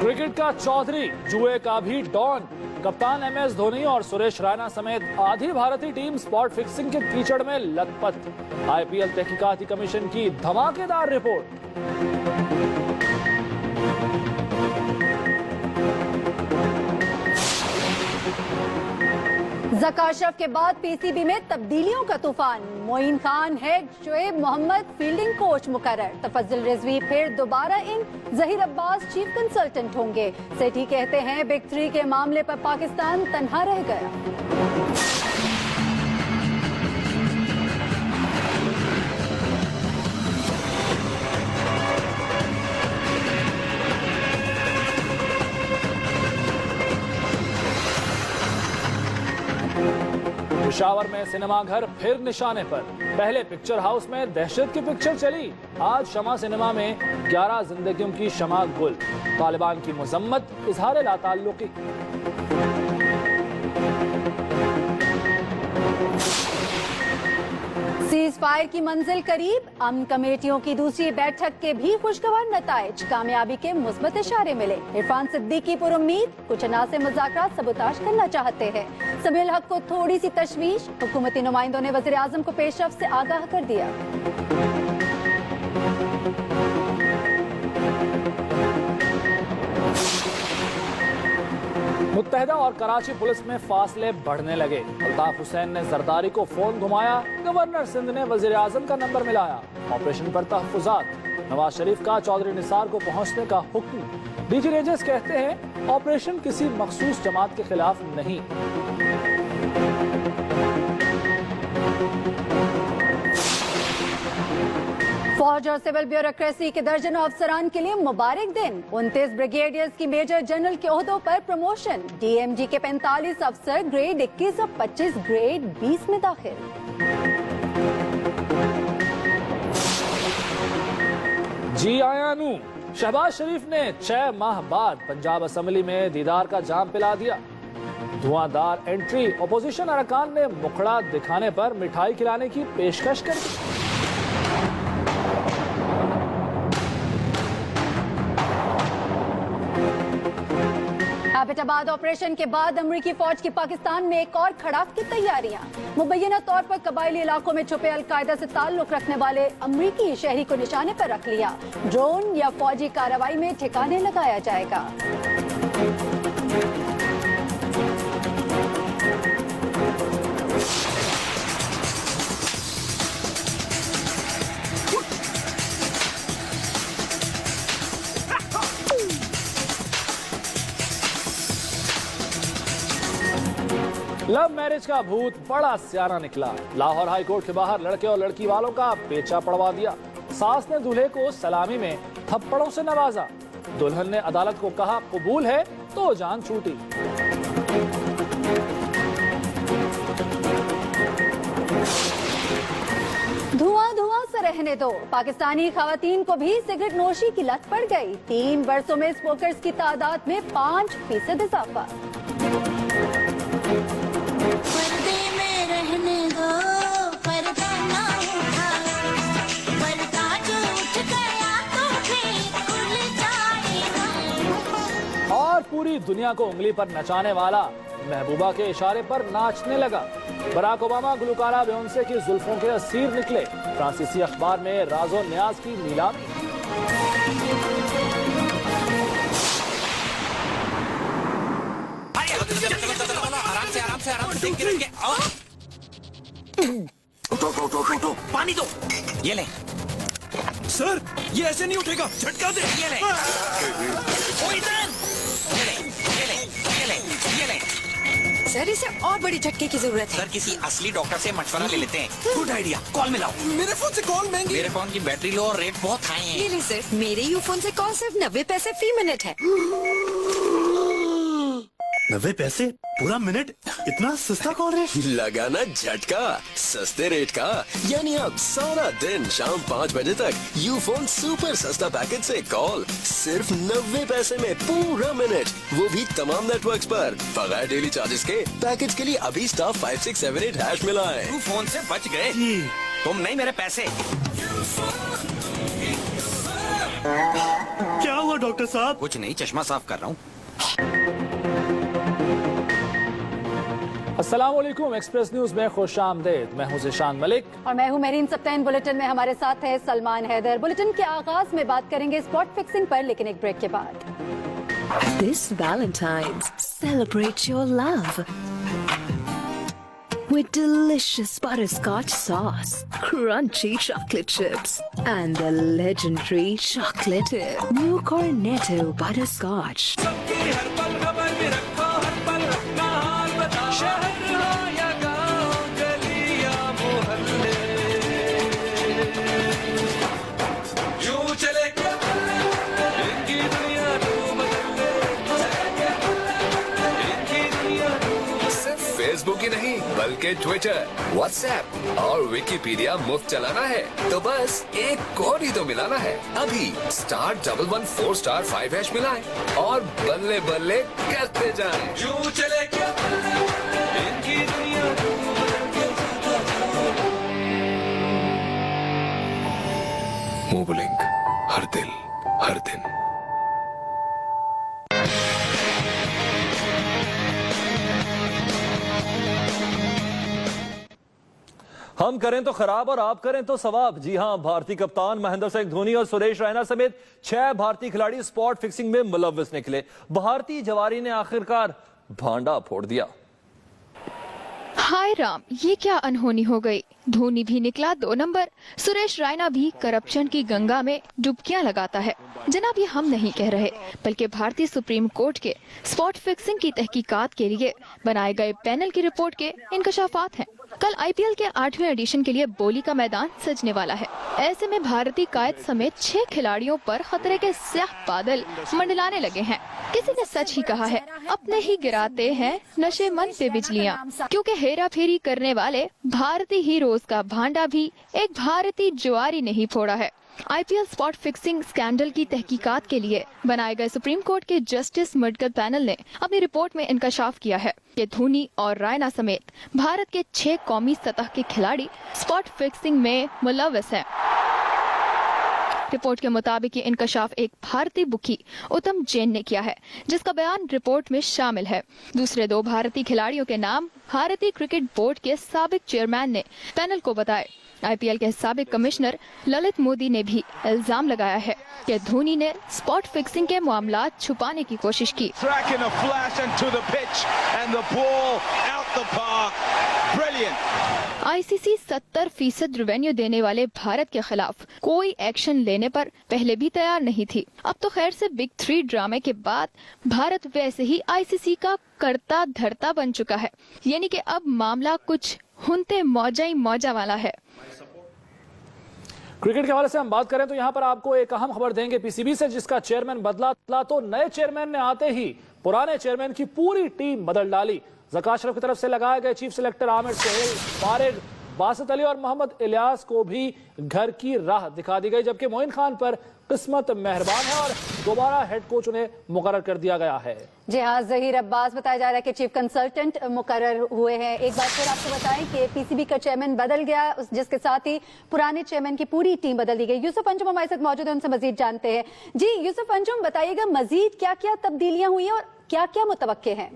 Cricket का चौधरी, जुए का भी डॉन। कप्तान MS धोनी और सुरेश रैना समेत आधी भारतीय टीम स्पॉट फिक्सिंग के कीचड़ में लथपथ। IPL तहकीकाती कमीशन की धमाकेदार रिपोर्ट। ज़काशफ के बाद PCB में तब्दीलियों का तूफान। Moin Khan head, Shoaib Mohammad fielding coach मुकर्रर। तफज्जुल रिजवी फिर दोबारा in, Zaheer Abbas chief consultant होंगे। सेठी कहते हैं बिग 3 के मामले पर पाकिस्तान तन्हा रह गया। पेशावर में सिनेमाघर फिर निशाने पर। पहले पिक्चर हाउस में दहशत की पिक्चर चली, आज शमा सिनेमा में 11 जिंदगियों की शमा गुल। तालिबान की मजम्मत, इजहार लाताल्लुकी। सीज फायर की मंजिल करीब, अमन कमेटियों की दूसरी बैठक के भी खुशगवार नताइज। कामयाबी के मुस्बत इशारे मिले। इरफान सिद्दीकी पुरुम्मीद, कुछ अनासे मुज़ाकरात सबूताज करना चाहते हैं। समीउल हक को थोड़ी सी तशवीश, हुकूमती नुमाइंदों ने वज़ीर आज़म को पेशरफ्त से आगाह कर दिया। मुत्तहिदा और कराची पुलिस में फासले बढ़ने लगे। अल्ताफ हुसैन ने जरदारी को फोन घुमाया, गवर्नर सिंध ने वजीर आजम का नंबर मिलाया। ऑपरेशन पर तहफुजात, नवाज शरीफ का चौधरी निसार को पहुंचने का हुक्म। DG रेंजर्स कहते हैं ऑपरेशन किसी मखसूस जमात के खिलाफ नहीं। फौज और सिविल ब्यूरोक्रेसी के दर्जनों अफसरान के लिए मुबारक दिन। 29 ब्रिगेडियर्स की मेजर जनरल के ओहदों पर प्रमोशन। DMG के 45 अफसर ग्रेड 21 और 25 ग्रेड 20 में दाखिल। जी आयानू, शहबाज शरीफ ने 6 माह बाद पंजाब असेंबली में दीदार का जाम पिला दिया। धुआंधार एंट्री, अपोजिशन अरकान ने मुखड़ा दिखाने पर मिठाई खिलाने की पेशकश कर दी। एबटाबाद ऑपरेशन के बाद अमरीकी फौज की पाकिस्तान में एक और खड़ाक की तैयारियां। मुबैना तौर पर कबायली इलाकों में छुपे अलकायदा से ताल्लुक रखने वाले अमरीकी शहरी को निशाने पर रख लिया। ड्रोन या फौजी कार्रवाई में ठिकाने लगाया जाएगा। लव मैरिज का भूत बड़ा सियाना निकला। लाहौर हाई कोर्ट के बाहर लड़के और लड़की वालों का पेचा पड़वा दिया। सास ने दूल्हे को सलामी में थप्पड़ों से नवाजा। दुल्हन ने अदालत को कहा कबूल है तो जान छूटी। धुआं धुआं से रहने दो। पाकिस्तानी खवातीन को भी सिगरेट नोशी की लत पड़ गई। 3 वर्षों में स्मोकर्स की तादाद में 5% इजाफा। पर्दे में रहने दो, पर्दा ना उठाओ, पर्दा जो उठ गया तो फिर खुल जाएगा। और पूरी दुनिया को उंगली पर नचाने वाला महबूबा के इशारे पर नाचने लगा। बराक ओबामा गुलकारा बेयोंसे की जुल्फों के असीर निकले। फ्रांसीसी अखबार में राजो न्याज की नीलामी। आराम से देख के उठो पानी दो। ये ले सर, ये ऐसे नहीं उठेगा, झटका दे। ये ले ओ इधर, ये ले सर, इसे और बड़ी झटके की जरूरत है। सर, किसी असली डॉक्टर से मशवरा ले लेते हैं। गुड आइडिया, कॉल मिलाओ। मेरे फोन से कॉल महंगी। मेरे फोन की बैटरी लो और रेट बहुत हाई है। नहीं सर, मेरे यूफोन से कॉल सिर्फ 90 पैसे फी मिनट है। 90 पैसे पूरा मिनट? इतना सस्ता कॉल रेट? लगा ना झटका सस्ते रेट का। यानी अब सारा दिन शाम 5 बजे तक यूफोन सुपर सस्ता पैकेज से कॉल सिर्फ 90 पैसे में पूरा मिनट, वो भी तमाम नेटवर्क्स पर बगैर डेली चार्जेस के। पैकेज के लिए अभी *5678# मिलाएं। तू फोन से बच गए, तुम नहीं मेरे पैसे। क्या हुआ डॉक्टर साहब? कुछ नहीं, चश्मा साफ कर रहा हूँ। अस्सलाम वालेकुम, एक्सप्रेस न्यूज में खुश आमदेद। मैं हूं ज़िशान मलिक और मैं हूं मेरीन सप्तान। बुलेटिन में हमारे साथ है सलमान हैदर। बुलेटिन के आगाज में बात करेंगे स्पॉट फिक्सिंग पर, लेकिन एक ब्रेक के बाद। This Valentine's, celebrate your love with delicious butterscotch sauce, crunchy chocolate chips, and the legendary chocolate dip. New Cornetto Butterscotch. Facebook ही नहीं बल्कि ट्विटर, व्हाट्सएप और विकिपीडिया मुफ्त चलाना है तो बस एक कोड ही तो मिलाना है। अभी *114*5# मिलाएं और बल्ले बल्ले करते जाएं। यूं चले क्या इनकी दुनिया। मोबलिंक, हर दिल हर दिन। हम करें तो खराब और आप करें तो सवाब। जी हां, भारतीय कप्तान महेंद्र सिंह धोनी और सुरेश रैना समेत 6 भारतीय खिलाड़ी स्पॉट फिक्सिंग में मुलव्वस निकले। भारतीय जवारी ने आखिरकार भांडा फोड़ दिया। हाय राम, ये क्या अनहोनी हो गई। धोनी भी निकला 2 नंबर, सुरेश रैना भी करप्शन की गंगा में डुबकियां लगाता है। जनाब, ये हम नहीं कह रहे, बल्कि भारतीय सुप्रीम कोर्ट के स्पॉट फिक्सिंग की तहकीकात के लिए बनाए गए पैनल की रिपोर्ट के इंकशाफात हैं। कल आईपीएल के 8वें एडिशन के लिए बोली का मैदान सजने वाला है। ऐसे में भारतीय कायद समेत 6 खिलाड़ियों पर खतरे के स्याह बादल मंडलाने लगे हैं। किसी ने सच ही कहा है, अपने ही गिराते हैं नशे मन पे बिजलियां, क्योंकि हेरा फेरी करने वाले भारतीय हीरोज का भांडा भी एक भारतीय जुआरी नहीं फोड़ा है। आईपीएल स्पॉट फिक्सिंग स्कैंडल की तहकीकात के लिए बनाए गए सुप्रीम कोर्ट के जस्टिस मडकल पैनल ने अपनी रिपोर्ट में इंकशाफ किया है कि धोनी और रैना समेत भारत के 6 कौमी सतह के खिलाड़ी स्पॉट फिक्सिंग में मुलव्वस हैं। रिपोर्ट के मुताबिक ये इंकशाफ एक भारतीय बुकी उत्तम जैन ने किया है, जिसका बयान रिपोर्ट में शामिल है। दूसरे 2 भारतीय खिलाड़ियों के नाम भारतीय क्रिकेट बोर्ड के साबिक चेयरमैन ने पैनल को बताए। आईपीएल के साबिक कमिश्नर ललित मोदी ने भी इल्जाम लगाया है कि धोनी ने स्पॉट फिक्सिंग के मामलात छुपाने की कोशिश की। आईसीसी 70% रेवेन्यू देने वाले भारत के खिलाफ कोई एक्शन लेने पर पहले भी तैयार नहीं थी। अब तो खैर से बिग 3 ड्रामे के बाद भारत वैसे ही आईसीसी का करता धरता बन चुका है, यानी कि अब मामला कुछ हुनते मौजा वाला है। क्रिकेट के हवाले से हम बात करें तो यहां पर आपको एक अहम खबर देंगे पीसीबी से, जिसका चेयरमैन बदला तो नए चेयरमैन ने आते ही पुराने चेयरमैन की पूरी टीम बदल डाली। ज़कात शरीफ की तरफ से लगाए गए चीफ सिलेक्टर आमिर सोहेल, फारिग, बासित अली और मोहम्मद इलियास को भी घर की राह दिखा दी गई, जबकि मोइन खान पर किस्मत मेहरबान है और दोबारा हेड कोच उन्हें मुकर्रर कर दिया गया है। जी हाँ, जहीर अब्बास बताया जा रहा है कि चीफ कंसल्टेंट मुकर्रर हुए हैं। एक बार फिर आपको बताएं कि पीसीबी का चेयरमैन बदल गया, जिसके साथ ही पुराने चेयरमैन की पूरी टीम बदल दी गई। यूसुफ अंजुम हमारे साथ मौजूद है, उनसे मजीद जानते हैं। जी यूसुफ अंजुम, बताइएगा मजीद क्या क्या तब्दीलियां हुई हैं और क्या क्या मुतवक्के हैं?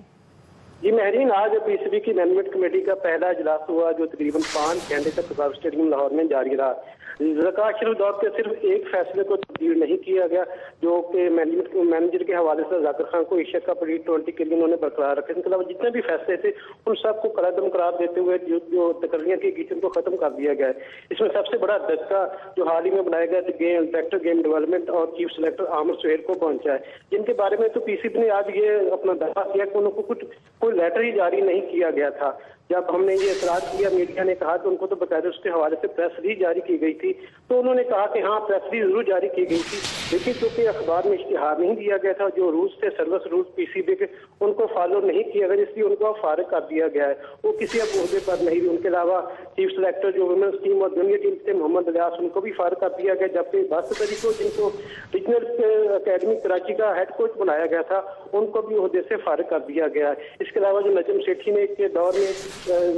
जी महरीन, आज पीसीबी की मैनेजमेंट कमेटी का पहला इजलास हुआ, जो तकरीबन 5 घंटे तक पंजाब स्टेडियम लाहौर में जारी रहा। ज़कात शरीफ दौर के सिर्फ एक फैसले को तब्दील नहीं किया गया, जो कि मैनेजर के हवाले से जाकिर खान को एशिया कप T20 के लिए उन्होंने बरकरार रखा। इसके अलावा जितने भी फैसले थे उन सबको कलअदम करार देते हुए जो तकरीरें की गई थी उनको खत्म कर दिया गया है। इसमें सबसे बड़ा धक्का जो हाल ही में बनाया गया डायरेक्टर गेम डेवलपमेंट और चीफ सिलेक्टर आमिर सोहेल को पहुंचा है, जिनके बारे में तो पीसीबी ने आज ये अपना दावा किया कि उनको कोई लेटर ही जारी नहीं किया गया था। जब हमने ये एतराज किया, मीडिया ने कहा कि उनको तो बकायदा उसके हवाले से प्रेस रिलीज जारी की गई थी, तो उन्होंने कहा कि हाँ प्रेस रिलीज जरूर जारी की गई थी, लेकिन क्योंकि अखबार में इश्तिहार नहीं दिया गया था, जो रूल्स थे सर्विस रूल्स पीसीबी के उनको फॉलो नहीं किया गया, इसलिए उनको अब फारिग कर दिया गया है। वो किसी अब ओहदे पर नहीं। उनके अलावा चीफ सेलेक्टर जो वुमेन्स टीम और जूनियर टीम थे मोहम्मद इलियास, उनको भी फारिग कर दिया गया, जबकि बासतरी को जिनको रीजनल अकेडमी कराची का हेड कोच बनाया गया था उनको भी ओहदे से फारिग कर दिया गया है। इसके अलावा जो नजम सेठी ने के दौर में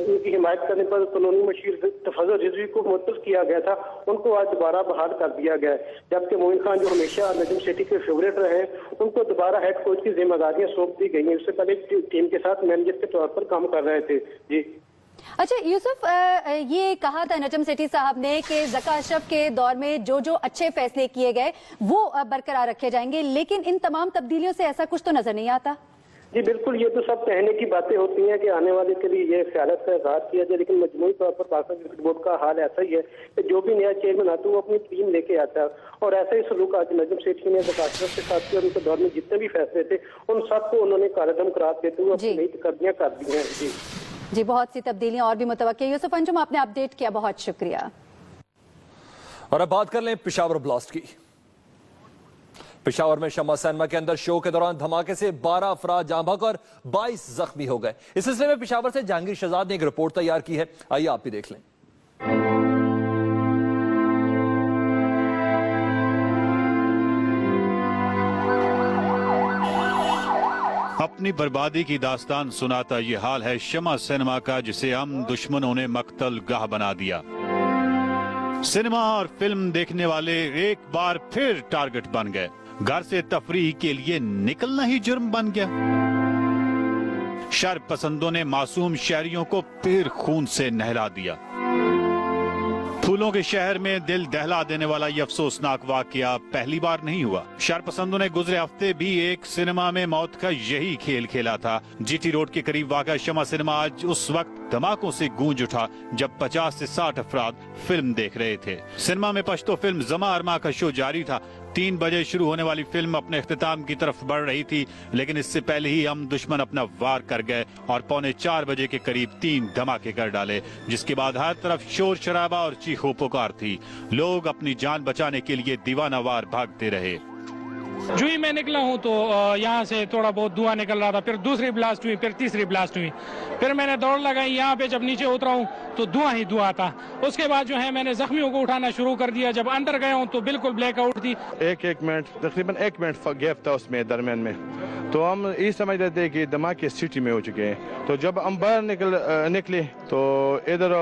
उनकी हिमायत करने पर कानूनी मशीर तफज़्ज़ुल रिजवी को मुअत्तल किया गया था, उनको आज दोबारा बहाल कर दिया गया है। जबकि मोइन खान जो हमेशा नजम सेठी के फेवरेट रहे उनको दोबारा हेड कोच की जिम्मेदारियां सौंप दी गई हैं। उससे पहले टीम के साथ मैनेजर के तौर पर काम कर रहे थे। जी अच्छा यूसुफ, ये कहा था नजम सेठी साहब ने कि ज़का अशरफ के दौर में जो जो अच्छे फैसले किए गए वो बरकरार रखे जाएंगे, लेकिन इन तमाम तब्दीलियों से ऐसा कुछ तो नजर नहीं आता। जी बिल्कुल, ये तो सब कहने की बातें होती हैं कि आने वाले के लिए ये ख्यालत का इजहार किया जाए, लेकिन मजमूई तौर पर पाकिस्तान क्रिकेट बोर्ड का हाल ऐसा ही है कि जो भी नया चेयरमैन आता है वो अपनी टीम लेके आता है, और ऐसा ही सलूक आज नजम सेठी ने ज़का अशरफ के साथ किया। उनके दौर में जितने भी फैसले थे उन सबको उन्होंने कालेदम करार देते हुए अपनी नई तब्दीलियां कर दी हैं। जी बहुत सी तब्दीलियां और भी मुतवक्किल। यूसुफ अंजुम, आपने अपडेट किया, बहुत शुक्रिया। और अब बात कर लें पेशावर ब्लास्ट की। पेशावर में शम्मा सिनेमा के अंदर शो के दौरान धमाके से 12 अफराद जाँ बहक और 22 जख्मी हो गए। इस सिलसिले में पेशावर से जहांगीर शहजाद ने एक रिपोर्ट तैयार की है, आइए आप भी देख लें। अपनी बर्बादी की दास्तान सुनाता ये हाल है शम्मा सिनेमा का, जिसे हम दुश्मनों ने मक्तल गाह बना दिया। सिनेमा और फिल्म देखने वाले एक बार फिर टारगेट बन गए। घर से तफरीह के लिए निकलना ही जुर्म बन गया। शर पसंदों ने मासूम शहरियों को फिर खून से नहला दिया। फूलों के शहर में दिल दहला देने वाला ये अफसोसनाक वाकया पहली बार नहीं हुआ। शरपसंदों ने गुजरे हफ्ते भी एक सिनेमा में मौत का यही खेल खेला था। जीटी रोड के करीब वाक़ा शम्मा सिनेमा आज उस वक्त धमाकों से गूंज उठा जब 50 से 60 अफराद फिल्म देख रहे थे। सिनेमा में पश्तो फिल्म जमा अरमा का शो जारी था। 3 बजे शुरू होने वाली फिल्म अपने इख्तिताम की तरफ बढ़ रही थी, लेकिन इससे पहले ही हम दुश्मन अपना वार कर गए और 3:45 बजे के करीब 3 धमाके कर डाले, जिसके बाद हर तरफ शोर शराबा और चीखों पुकार थी। लोग अपनी जान बचाने के लिए दीवानावार भागते रहे। जो ही मैं निकला हूँ तो यहाँ से थोड़ा बहुत धुआं निकल रहा था, फिर दूसरी ब्लास्ट हुई, फिर तीसरी ब्लास्ट हुई, फिर मैंने दौड़ लगाई। यहाँ पे जब नीचे उतरा हूँ तो धुआं ही धुआं था। उसके बाद जो है मैंने जख्मियों को उठाना शुरू कर दिया। जब अंदर गया हूँ तो बिल्कुल ब्लैकआउट थी। एक मिनट, तकरीबन 1 मिनट गैप था उसमें दरमियान में, तो हम ये समझ रहे थे कि धमाके सिटी में हो चुके हैं। तो जब हम बाहर निकले तो इधर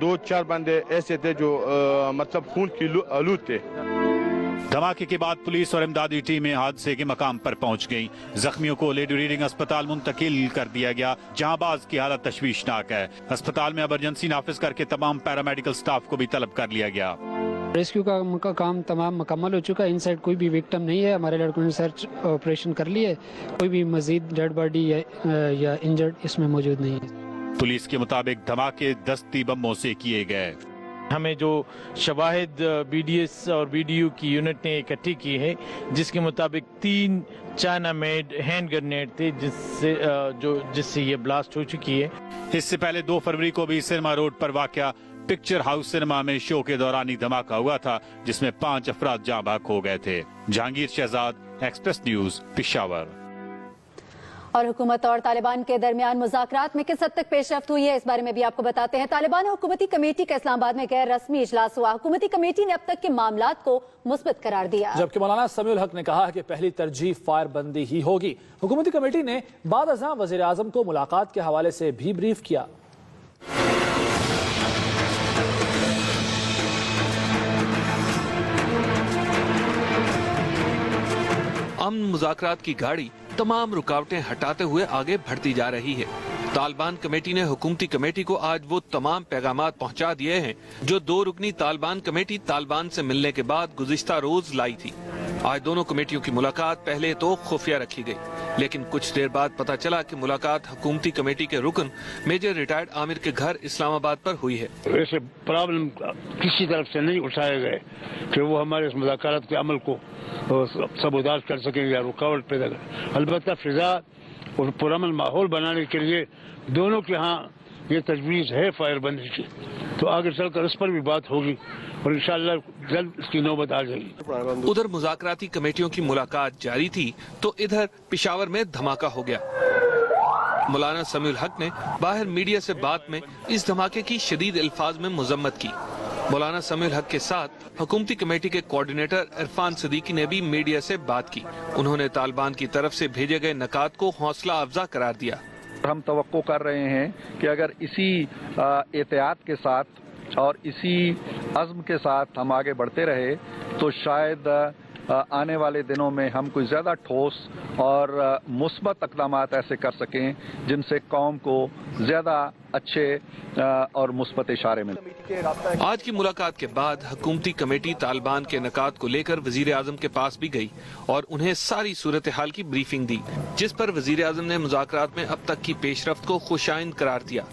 2-4 बंदे ऐसे थे जो मतलब खून की आलूद थे। धमाके के बाद पुलिस और इमदादी टीमें हादसे के मकाम पर पहुंच गईं। जख्मियों को लेडी रीडिंग अस्पताल मुंतकिल कर दिया गया, जहां बाज की हालत तशवीशनाक है। अस्पताल में इमरजेंसी नाफिज करके तमाम पैरामेडिकल स्टाफ को भी तलब कर लिया गया। रेस्क्यू का काम तमाम मुकम्मल हो चुका है। इनसाइड कोई भी विक्टिम नहीं है। हमारे लड़कों ने सर्च ऑपरेशन कर लिए, कोई भी मजीद डेड बॉडी या इंजर्ड इसमें मौजूद नहीं है। पुलिस के मुताबिक धमाके दस्ती बमों से किए गए। हमें जो शवाहिद BDS और BDU की यूनिट ने इकट्ठी की है, जिसके मुताबिक 3 चाइना मेड हैंड ग्रेनेड थे जिससे ये ब्लास्ट हो चुकी है। इससे पहले 2 फरवरी को भी सिनेमा रोड पर वाक़या पिक्चर हाउस सिनेमा में शो के दौरान ही धमाका हुआ था, जिसमें 5 अफराद जाँ बहक हो गए थे। Jahangir Shahzad, express news, Peshawar. और हुकूमत और तालिबान के दरमियान मुज़ाकरात में किस हद तक पेशरफ्त हुई है, इस बारे में भी आपको बताते हैं। तालिबान और हुकूमती कमेटी का इस्लामाबाद में गैर रस्मी इजलास हुआ। हुकूमती कमेटी ने अब तक के मामलात को मुस्बत करार दिया, जबकि मौलाना समीउल हक ने कहा कि पहली तरजीह फायर बंदी ही होगी। हुकूमती कमेटी ने बाद अज़ां वज़ीर आज़म को मुलाकात के हवाले से भी ब्रीफ किया। अमन मुज़ाकरात की गाड़ी तमाम रुकावटें हटाते हुए आगे बढ़ती जा रही है। तालिबान कमेटी ने हुकूमती कमेटी को आज वो तमाम पैगामात पहुंचा दिए हैं जो 2 रुकनी तालिबान कमेटी तालिबान से मिलने के बाद गुज़िश्ता रोज लाई थी। आज दोनों कमेटियों की मुलाकात पहले तो खुफिया रखी गई, लेकिन कुछ देर बाद पता चला कि मुलाकात हुकूमती कमेटी के रुकन मेजर रिटायर्ड आमिर के घर इस्लामाबाद पर हुई है। वैसे प्रॉब्लम किसी तरफ से नहीं उठाए गए कि वो हमारे इस मुज़ाकरात के अमल को सबूदार कर सकेंगे या रुकावट पैदा कर। अलबत्ता फिजा और पुरअमन माहौल बनाने के लिए दोनों के यहाँ ये तजवीज़ है फायरबंदी की, तो आगे चलकर इस पर भी बात होगी और इंशाअल्लाह जल्द इसकी नौबत आ जाएगी। उधर मुज़ाकराती कमेटियों की मुलाकात जारी थी तो इधर पेशावर में धमाका हो गया। मौलाना समीउल हक ने बाहर मीडिया से बात में इस धमाके की शदीद अल्फाज में मुजम्मत की। मौलाना समीउल हक के साथ हुकूमती कमेटी के कोऑर्डिनेटर इरफान सिद्दीकी ने भी मीडिया से बात की। उन्होंने तालिबान की तरफ से भेजे गए नकात को हौसला अफजा करार दिया। हम तवक्को कर रहे हैं कि अगर इसी एहतियात के साथ और इसी अज़्म के साथ हम आगे बढ़ते रहे तो शायद आने वाले दिनों में हम कोई ज़्यादा ठोस और मुस्बत इक़दामात ऐसे कर सकें जिनसे कौम को ज़्यादा अच्छे और मुस्बत इशारे मिले। आज की मुलाकात के बाद हुकूमती कमेटी तालिबान के नकात को लेकर वजीर आज़म के पास भी गई और उन्हें सारी सूरत हाल की ब्रीफिंग दी, जिस पर वजीर आज़म ने मुज़ाकरात में अब तक की पेशरफ्त को खुशाइंद करार दिया।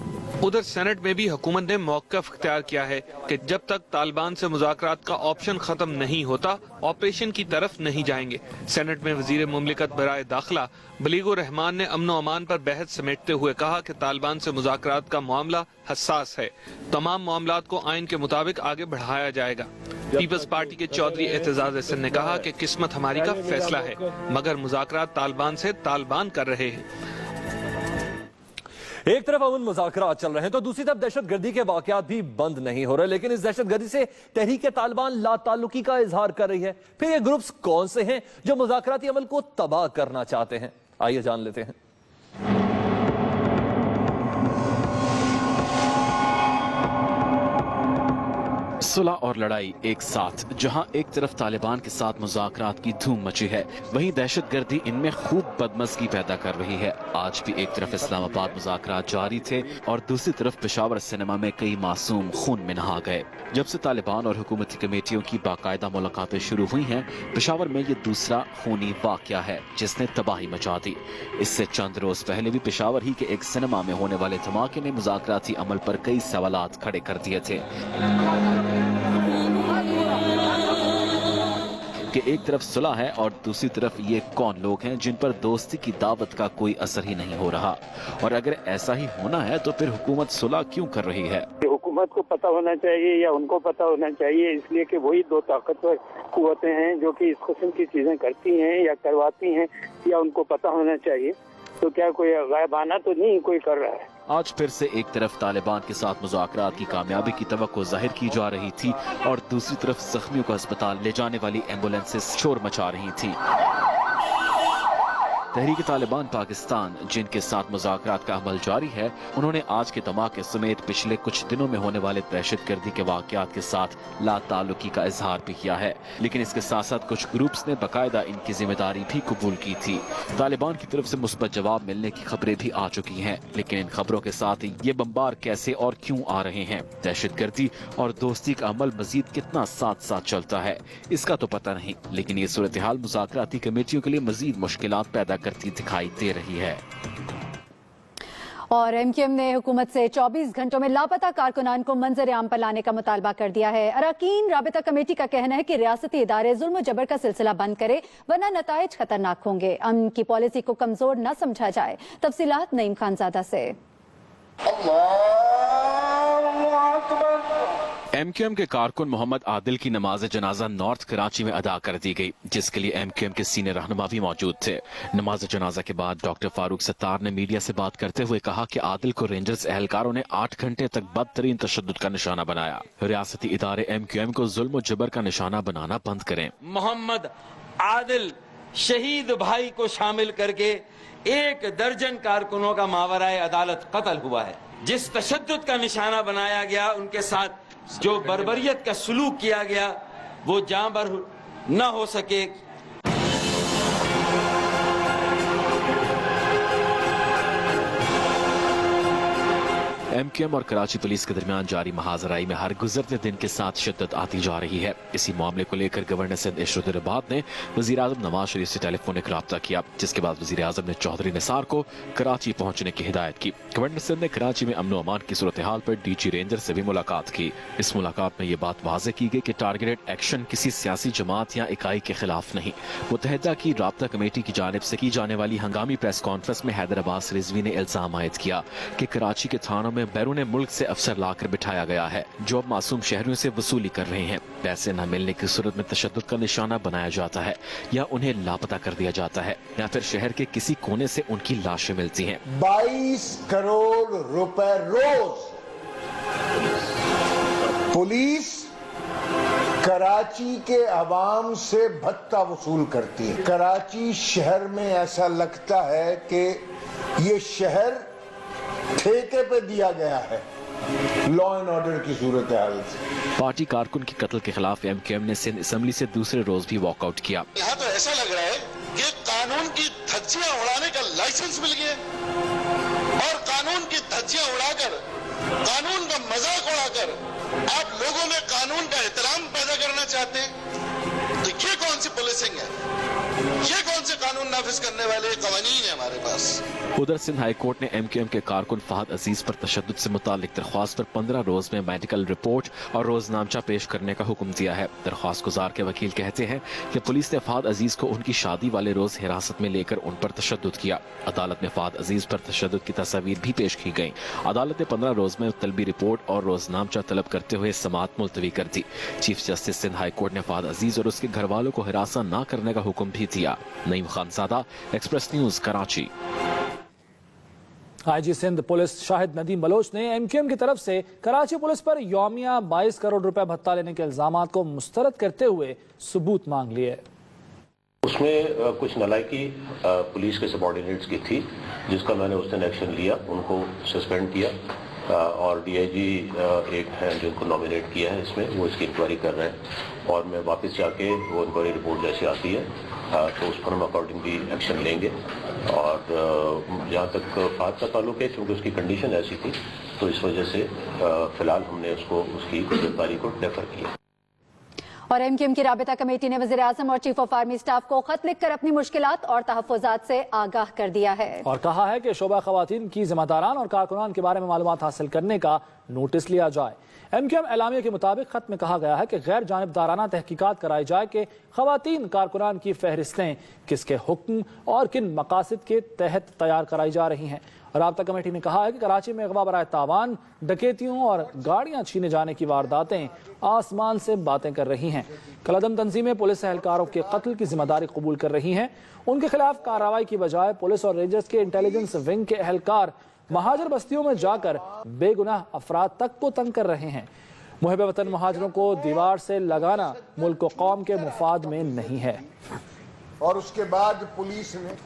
उधर सेनेट में भी हुकूमत ने मौक़िफ़ इख्तियार किया है कि जब तक तालिबान से मुज़ाकरात का ऑप्शन खत्म नहीं होता ऑपरेशन की तरफ नहीं जाएंगे। सेनेट में वजीर मुमलिकत बराए दाखिला बलीगुर रहमान ने अमन अमान पर बहस समेटते हुए कहा कि तालिबान से मुज़ाकरात का मामला हसास है, तमाम मामलात को आइन के मुताबिक आगे बढ़ाया जाएगा। पीपल्स पार्टी के चौधरी एतजाज हसन ने कहा कि किस्मत हमारी का फैसला है, मगर मुज़ाकरात तालिबान से तालिबान कर रहे हैं। एक तरफ अमन मुज़ाकरात चल रहे हैं तो दूसरी तरफ दहशतगर्दी के वाकयात भी बंद नहीं हो रहे, लेकिन इस दहशतगर्दी से तहरीक तालिबान लाताल्लुकी का इजहार कर रही है। फिर ये ग्रुप्स कौन से हैं जो मुज़ाकराती अमल को तबाह करना चाहते हैं, आइए जान लेते हैं। सुलह और लड़ाई एक साथ, जहां एक तरफ तालिबान के साथ मुज़ाकरात की धूम मची है, वहीं दहशतगर्दी इनमें खूब बदमज़गी पैदा कर रही है। आज भी एक तरफ इस्लामाबाद मुज़ाकरात जारी थे और दूसरी तरफ पेशावर सिनेमा में कई मासूम खून में नहा गए। जब से तालिबान और हुकूमती कमेटियों की बाकायदा मुलाकातें शुरू हुई हैं, पेशावर में ये दूसरा खूनी वाक़या है जिसने तबाही मचा दी। इससे चंद रोज पहले भी पेशावर ही के एक सिनेमा में होने वाले धमाके ने मुज़ाकराती अमल पर कई सवालात खड़े कर दिए थे कि एक तरफ सुलह है और दूसरी तरफ ये कौन लोग हैं जिन पर दोस्ती की दावत का कोई असर ही नहीं हो रहा। और अगर ऐसा ही होना है तो फिर हुकूमत सुलह क्यों कर रही है? हुकूमत को पता होना चाहिए या उनको पता होना चाहिए, इसलिए कि वही दो ताकतवर कुव्वतें हैं जो कि इस किस्म की चीजें करती हैं या करवाती हैं, या उनको पता होना चाहिए। तो क्या कोई गायबाना तो नहीं कोई कर रहा है? आज फिर से एक तरफ तालिबान के साथ मुज़ाकरात की कामयाबी की तवक्को जाहिर की जा रही थी और दूसरी तरफ जख्मियों को अस्पताल ले जाने वाली एम्बुलेंसेस शोर मचा रही थी। तहरीक तालिबान पाकिस्तान, जिनके साथ मुज़ाकरात का अमल जारी है, उन्होंने आज के धमाके समेत पिछले कुछ दिनों में होने वाले दहशतगर्दी के वाक़यात के साथ लाताल्लुकी का इजहार भी किया है। लेकिन इसके साथ साथ कुछ ग्रुप्स ने बाकायदा इनकी जिम्मेदारी भी कबूल की थी। तालिबान की तरफ से मुस्बत जवाब मिलने की खबरें भी आ चुकी हैं, लेकिन इन खबरों के साथ ये बम्बार कैसे और क्यों आ रहे हैं? दहशतगर्दी और दोस्ती का अमल मजीद कितना साथ साथ चलता है, इसका तो पता नहीं, लेकिन ये सूरत हाल मुज़ाकराती कमेटियों के लिए मजीद मुश्किलात पैदा करती दिखाई दे रही है। और एमक्यूएम ने हुकूमत से 24 घंटों में लापता कारकुनान को मंजर आम पर लाने का मुतालबा कर दिया है। अरकान राबिता कमेटी का कहना है कि रियासती इदारे जुल्म जबर का सिलसिला बंद करे, वरना नताइज खतरनाक होंगे। अमन की पॉलिसी को कमजोर न समझा जाए। तफसीलात नईम खानजादा से। एमक्यूएम के कारकुन मोहम्मद आदिल की नमाज जनाजा नॉर्थ कराची में अदा कर दी गई, जिसके लिए एमक्यूएम के सीनियर रहनुमा भी मौजूद थे। नमाज जनाजा के बाद डॉक्टर फारूक सत्तार ने मीडिया से बात करते हुए कहा कि आदिल को रेंजर्स एहलकारों ने 8 घंटे तक बदतरीन तशद्दुद का निशाना बनाया। रियासती इदारे एमक्यूएम को जुल्म जबर का निशाना बनाना बंद करें। मोहम्मद आदिल शहीद भाई को शामिल करके 1 दर्जन कारकुनों का मावराए अदालत कत्ल हुआ है। जिस तशद्दुद का निशाना बनाया गया, उनके साथ जो बर्बरियत का सलूक किया गया, वो जांबर न हो सके। एमक्यूएम और कराची पुलिस के दरमियान जारी महाजराई में हर गुजरते दिन के साथ शिद्दत आती जा रही है। इसी मामले को लेकर गवर्नर सिंध इशरत रबात ने वजीर आजम नवाज शरीफ से टेलीफोनिक राब्ता किया, जिसके बाद वजीर आजम ने चौधरी निसार को कराची पहुंचने की हिदायत की। गवर्नर सिंध ने कराची में अमन अमान की सूरत हाल पर डीजी रेंजर से भी मुलाकात की। इस मुलाकात में ये बात वाज़ेह की गई कि टारगेटेड एक्शन किसी सियासी जमात या इकाई के खिलाफ नहीं। मुत्तहिदा की राब्ता कमेटी की जानिब से की जाने वाली हंगामी प्रेस कॉन्फ्रेंस में हैदर अब्बास रिजवी ने इल्जाम आयद किया कि कराची के थानों में में बैरून मुल्क से अफसर लाकर बिठाया गया है जो अब मासूम शहरियों से वसूली कर रहे हैं। पैसे न मिलने की सूरत में तशद्दुद का निशाना बनाया जाता है या उन्हें लापता कर दिया जाता है या फिर शहर के किसी कोने से उनकी लाशें मिलती हैं। 22 करोड़ रुपए रोज पुलिस कराची के अवाम से भत्ता वसूल करती है। कराची शहर में ऐसा लगता है कि ये शहर ठेके पे दिया गया है लॉ एंड ऑर्डर की सूरत हाल से। पार्टी कारकुन के कत्ल के खिलाफ MQM ने सिंध असेंबली से दूसरे रोज भी वॉकआउट किया। यहाँ तो ऐसा लग रहा है कि कानून की धज्जियां उड़ाने का लाइसेंस मिल गया और कानून की धज्जियां उड़ाकर, कानून का मजाक उड़ाकर आप लोगों में कानून का एहतराम पैदा करना चाहते हैं। तो ये कौन सी पुलिसिंग है? ये कौन से कानून नाफिज करने वाले कवानीन है हमारे पास? उधर सिंध हाई कोर्ट ने MQM के कारकुन फहद अजीज पर तशद्दुद से मुतालिक दरख्वास्त पर 15 रोज में मेडिकल रिपोर्ट और रोजनामचा पेश करने का हुक्म दिया है। दरख्वास्त गुजार के वकील कहते हैं कि पुलिस ने फहद अजीज को उनकी शादी वाले रोज हिरासत में लेकर उन पर तशद्दुद किया। अदालत में फहद अजीज पर तशद्दुद की तस्वीर भी पेश की गयी। अदालत ने 15 रोज में तलबी रिपोर्ट और रोजनामचा तलब करते हुए समाअत मुलतवी कर दी। Chief justice Sindh high court ने फहद अजीज और उसके घर वालों को हिरासत न करने का हुक्म भी दिया। Naeem Khanzada, express news, Karachi. IG Sindh police Shahid Nadeem Baloch ने MQM की तरफ से कराची पुलिस पर यौमिया 22 करोड़ रुपए भत्ता लेने के इल्जामात को मुस्तरद करते हुए सबूत मांग लिए। उसमें कुछ नालायकी पुलिस के सबॉर्डिनेट्स की थी जिसका मैंने उस दिन एक्शन लिया, उनको सस्पेंड किया और DIG एक हैं जिनको नॉमिनेट किया है इसमें, वो इसकी इंक्वायरी कर रहे हैं और मैं वापस जाके वो इंक्वायरी रिपोर्ट जैसी आती है तो उस पर हम अकॉर्डिंगली एक्शन लेंगे। और जहाँ तक फाद का ताल्लुक है, चूँकि उसकी कंडीशन ऐसी थी तो इस वजह से फिलहाल हमने उसको उसकी गिरफ्तारी को डेफर किया। और MQM की राबिता कमेटी ने वज़ीर आज़म और चीफ ऑफ आर्मी स्टाफ को खत लिखकर अपनी मुश्किलात और तहफ़्फ़ुज़ात से आगाह कर दिया है और कहा है कि शोबा ख़वातीन की जिम्मेदारान और कारकुनान के बारे में मालूमात हासिल करने का नोटिस लिया जाए। MQM एलामिया के मुताबिक खत में कहा गया है कि गैर जानिबदाराना तहकीकात कराई जाए कि ख़वातीन कारकुनान की फहरिस्तें किसके हुक्म और किन मकासद के तहत तैयार कराई जा रही हैं। राब्ता कमेटी ने कहा है कि कराची में अगवा बराए तावान, डकैतियों और गाड़ियां छीने जाने की वारदातें आसमान से बातें कर रही हैं। कलदम तंजीमें पुलिस एहलकारों के कत्ल की जिम्मेदारी कबूल कर रही हैं। उनके खिलाफ कार्रवाई की बजाय पुलिस और रेंजर्स के इंटेलिजेंस विंग के एहलकार महाजर बस्तियों में जाकर बेगुनाह अफराद तक को तंग कर रहे हैं। मुहिब वतन महाजरों को दीवार से लगाना मुल्क व कौम के मुफाद में नहीं है। और उसके बाद पुलिस ने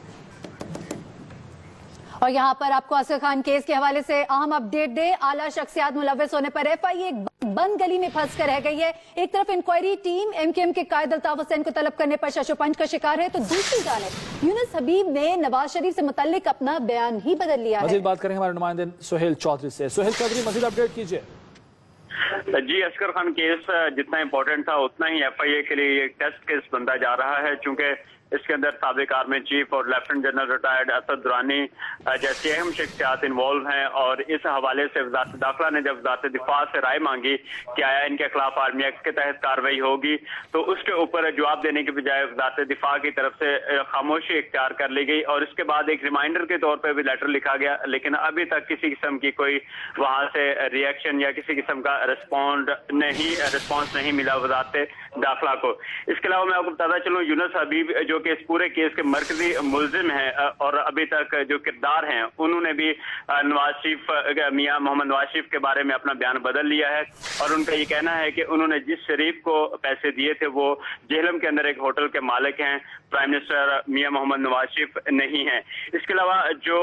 और यहाँ पर आपको असगर खान केस के हवाले से अहम अपडेट दे। आला शख्सियात मुलव्वस होने पर FIA एक बंद गली में फंस कर रह गई है। एक तरफ इंक्वायरी टीम MQM के कायद अल्ताफ हुसैन को तलब करने पर शशोपंच का शिकार है तो दूसरी जानिब यूनुस हबीब ने नवाज शरीफ से मुतल्लिक अपना बयान ही बदल लिया है। मजीद बात करेंगे हमारे नुमाइंदे सुहेल चौधरी से। सुहेल चौधरी, मजीद अपडेट कीजिए। जी, असगर खान केस जितना इम्पोर्टेंट था उतना ही FIA के लिए एक टेस्ट केस बनता जा रहा है, चूंकि इसके अंदर साबिक आर्मी चीफ और lieutenant general retired Asad Durrani जैसी अहम शख्सियात इन्वॉल्व हैं। और इस हवाले से वज़ारत दाखिला ने जब वज़ारत दिफा से राय मांगी कि आया इनके खिलाफ आर्मी एक्ट के तहत कार्रवाई होगी, तो उसके ऊपर जवाब देने के बजाय वज़ारत दिफा की तरफ से खामोशी इख्तियार कर ली गई और इसके बाद एक रिमाइंडर के तौर पर भी लेटर लिखा गया, लेकिन अभी तक किसी किस्म की कोई वहां से रिएक्शन या किसी किस्म का रिस्पॉन्स नहीं मिला वज़ारत दाखिला को। इसके अलावा मैं आपको बताता चलूँ, यूनुस हबीब जो कि इस पूरे केस के मरकजी मुलजिम हैं और अभी तक जो किरदार हैं, उन्होंने भी नवाज शरीफ, मियां मोहम्मद नवाज शरीफ के बारे में अपना बयान बदल लिया है और उनका ये कहना है कि उन्होंने जिस शरीफ को पैसे दिए थे वो जेहलम के अंदर एक होटल के मालिक हैं, प्राइम मिनिस्टर मियां मोहम्मद नवाज शरीफ नहीं है। इसके अलावा जो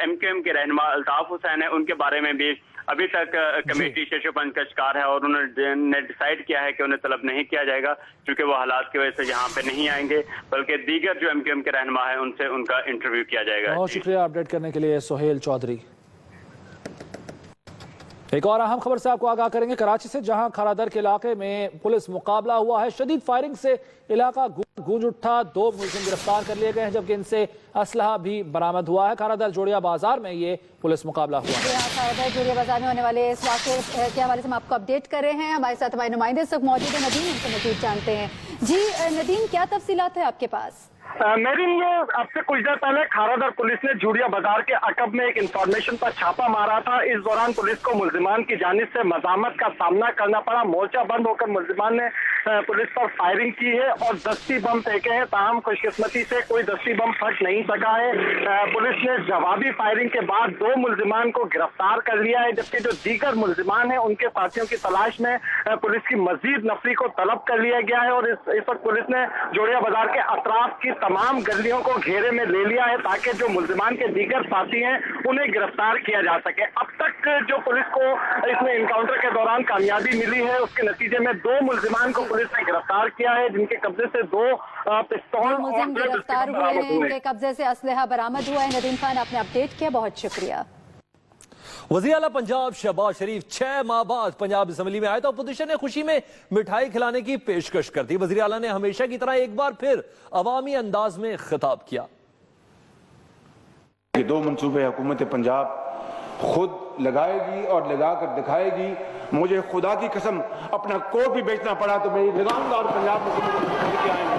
MQM के रहनुमा अल्ताफ हुसैन है, उनके बारे में भी अभी तक कमेटी शशोपंच का शिकार है और उन्होंने डिसाइड किया है कि उन्हें तलब नहीं किया जाएगा क्योंकि वो हालात की वजह से यहाँ पे नहीं आएंगे, बल्कि दीगर जो MQM के रहनुमा है उनसे उनका इंटरव्यू किया जाएगा। बहुत शुक्रिया अपडेट करने के लिए सुहेल चौधरी। एक और अहम खबर से आपको आगाह करेंगे कराची से, जहां खारादर के इलाके में पुलिस मुकाबला हुआ है। शदीद फायरिंग से इलाका गूंज उठा, 2 मुलजिम गिरफ्तार कर लिए गए हैं जबकि इनसे असलहा भी बरामद हुआ है। खारादर जोड़िया बाजार में ये पुलिस मुकाबला हुआ है। खारादर जोड़िया बाजार में होने वाले इस वाक़े के हवाले से हम आपको अपडेट कर रहे हैं। हमारे साथ हमारे नुमाइंदे इस वक्त मौजूद है, नदीम, उनसे मजीद जानते हैं। जी नदीम, क्या तफसीलात है आपके पास? मेरिन, ये अब से कुछ देर पहले खारादर पुलिस ने जूड़िया बाजार के अकब में एक इंफॉर्मेशन पर छापा मारा था। इस दौरान पुलिस को मुल्जिमान की जानिब से मज़ामत का सामना करना पड़ा। मोर्चा बंद होकर मुल्जिमान ने पुलिस पर फायरिंग की है और दस्ती बम फेंके हैं। ताहम खुशकिस्मती से कोई दस्ती बम फट नहीं सका है। पुलिस ने जवाबी फायरिंग के बाद 2 मुल्जिमान को गिरफ्तार कर लिया है, जबकि जो दीगर मुल्जिमान हैं उनके साथियों की तलाश में पुलिस की मजीद नफरी को तलब कर लिया गया है। और इस वक्त पुलिस ने जूड़िया बाजार के अतराफ की तमाम गलियों को घेरे में ले लिया है ताकि जो मुल्जिमान के दीगर साथी हैं उन्हें गिरफ्तार किया जा सके। अब तक जो पुलिस को इसमें इनकाउंटर के दौरान कामयाबी मिली है, उसके नतीजे में 2 मुल्जिमान को पुलिस ने गिरफ्तार किया है, जिनके कब्जे से 2 पिस्तौल मुलजिम गिरफ्तार हुए हैं, इनके कब्जे से असलहा बरामद हुआ है। नदीम खान, आपने अपडेट किया, बहुत शुक्रिया। वज़ीर आला पंजाब शहबाज शरीफ 6 माह बाद पंजाब असम्बली में आए तो अपोजिशन ने खुशी में मिठाई खिलाने की पेशकश कर दी। वज़ीर आला ने हमेशा की तरह एक बार फिर अवामी अंदाज में खिताब किया। 2 मंसूबे हुकूमत पंजाब खुद लगाएगी और लगा कर दिखाएगी। मुझे खुदा की कसम अपना कोट भी बेचना पड़ा तो मैं लगाऊंगा और पंजाब में आएंगे।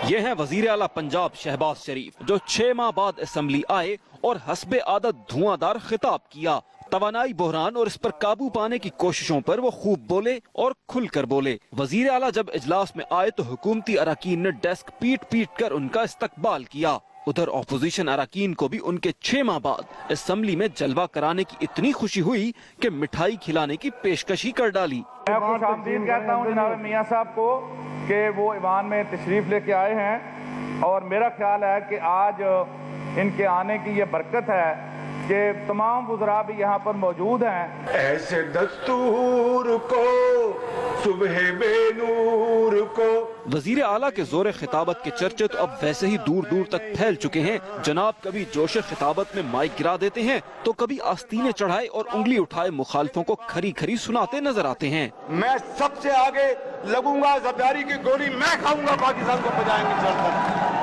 ये है वजीर आला पंजाब शहबाज शरीफ, जो 6 माह बाद असेंबली आए और हस्बे आदत धुआंधार खिताब किया। तवानाई बहरान और इस पर काबू पाने की कोशिशों पर वो खूब बोले और खुलकर बोले। वजीर आला जब इजलास में आए तो हुकूमती अरकान ने डेस्क पीट पीट कर उनका इस्तकबाल किया। उधर ऑपोजिशन अरकान को भी उनके 6 माह बाद असेंबली में जलवा कराने की इतनी खुशी हुई कि मिठाई खिलाने की पेशकश ही कर डाली। मैं खुशामदीद कहता हूँ जनाब मियाँ साहब को कि वो ईवान में तशरीफ लेके आए हैं और मेरा ख्याल है कि आज इनके आने की ये बरकत है कि तमाम वज़रा भी यहाँ पर मौजूद हैं। ऐसे दस्तूर को सुबह बेनूर को। वजीर आला के जोर खिताबत के चर्चे तो अब वैसे ही दूर दूर तक फैल चुके हैं। जनाब कभी जोश खिताबत में माइक गिरा देते हैं तो कभी आस्तीनें चढ़ाए और उंगली उठाए मुखालफों को खरी खरी सुनाते नजर आते हैं। मैं सबसे आगे लगूंगा, ज़रदारी की गोली मैं खाऊंगा, पाकिस्तान को बचाएंगे।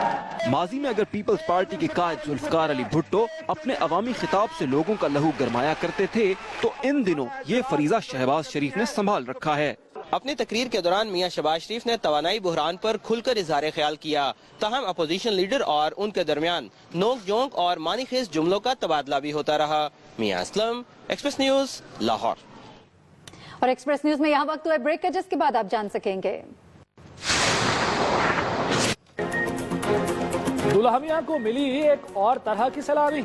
माजी में अगर पीपल्स पार्टी के कायद जुल्फकार अली भुट्टो अपने अवामी खिताब से लोगों का लहू गरमाया करते थे तो इन दिनों ये फरीजा शहबाज शरीफ ने संभाल रखा है। अपनी तकरीर के दौरान मियां शहबाज शरीफ ने तवानाई बहरान पर खुलकर इजहार ख्याल किया। ताहम अपोजिशन लीडर और उनके दरमियान नोक जोंक और मानीखेज जुमलों का तबादला भी होता रहा। मियां असलम, एक्सप्रेस न्यूज, लाहौर। और एक्सप्रेस न्यूज में यहाँ वक्त हुआ ब्रेक का, जिसके बाद आप जान सकेंगे दुल्हनिया को मिली एक और तरह की सलामी।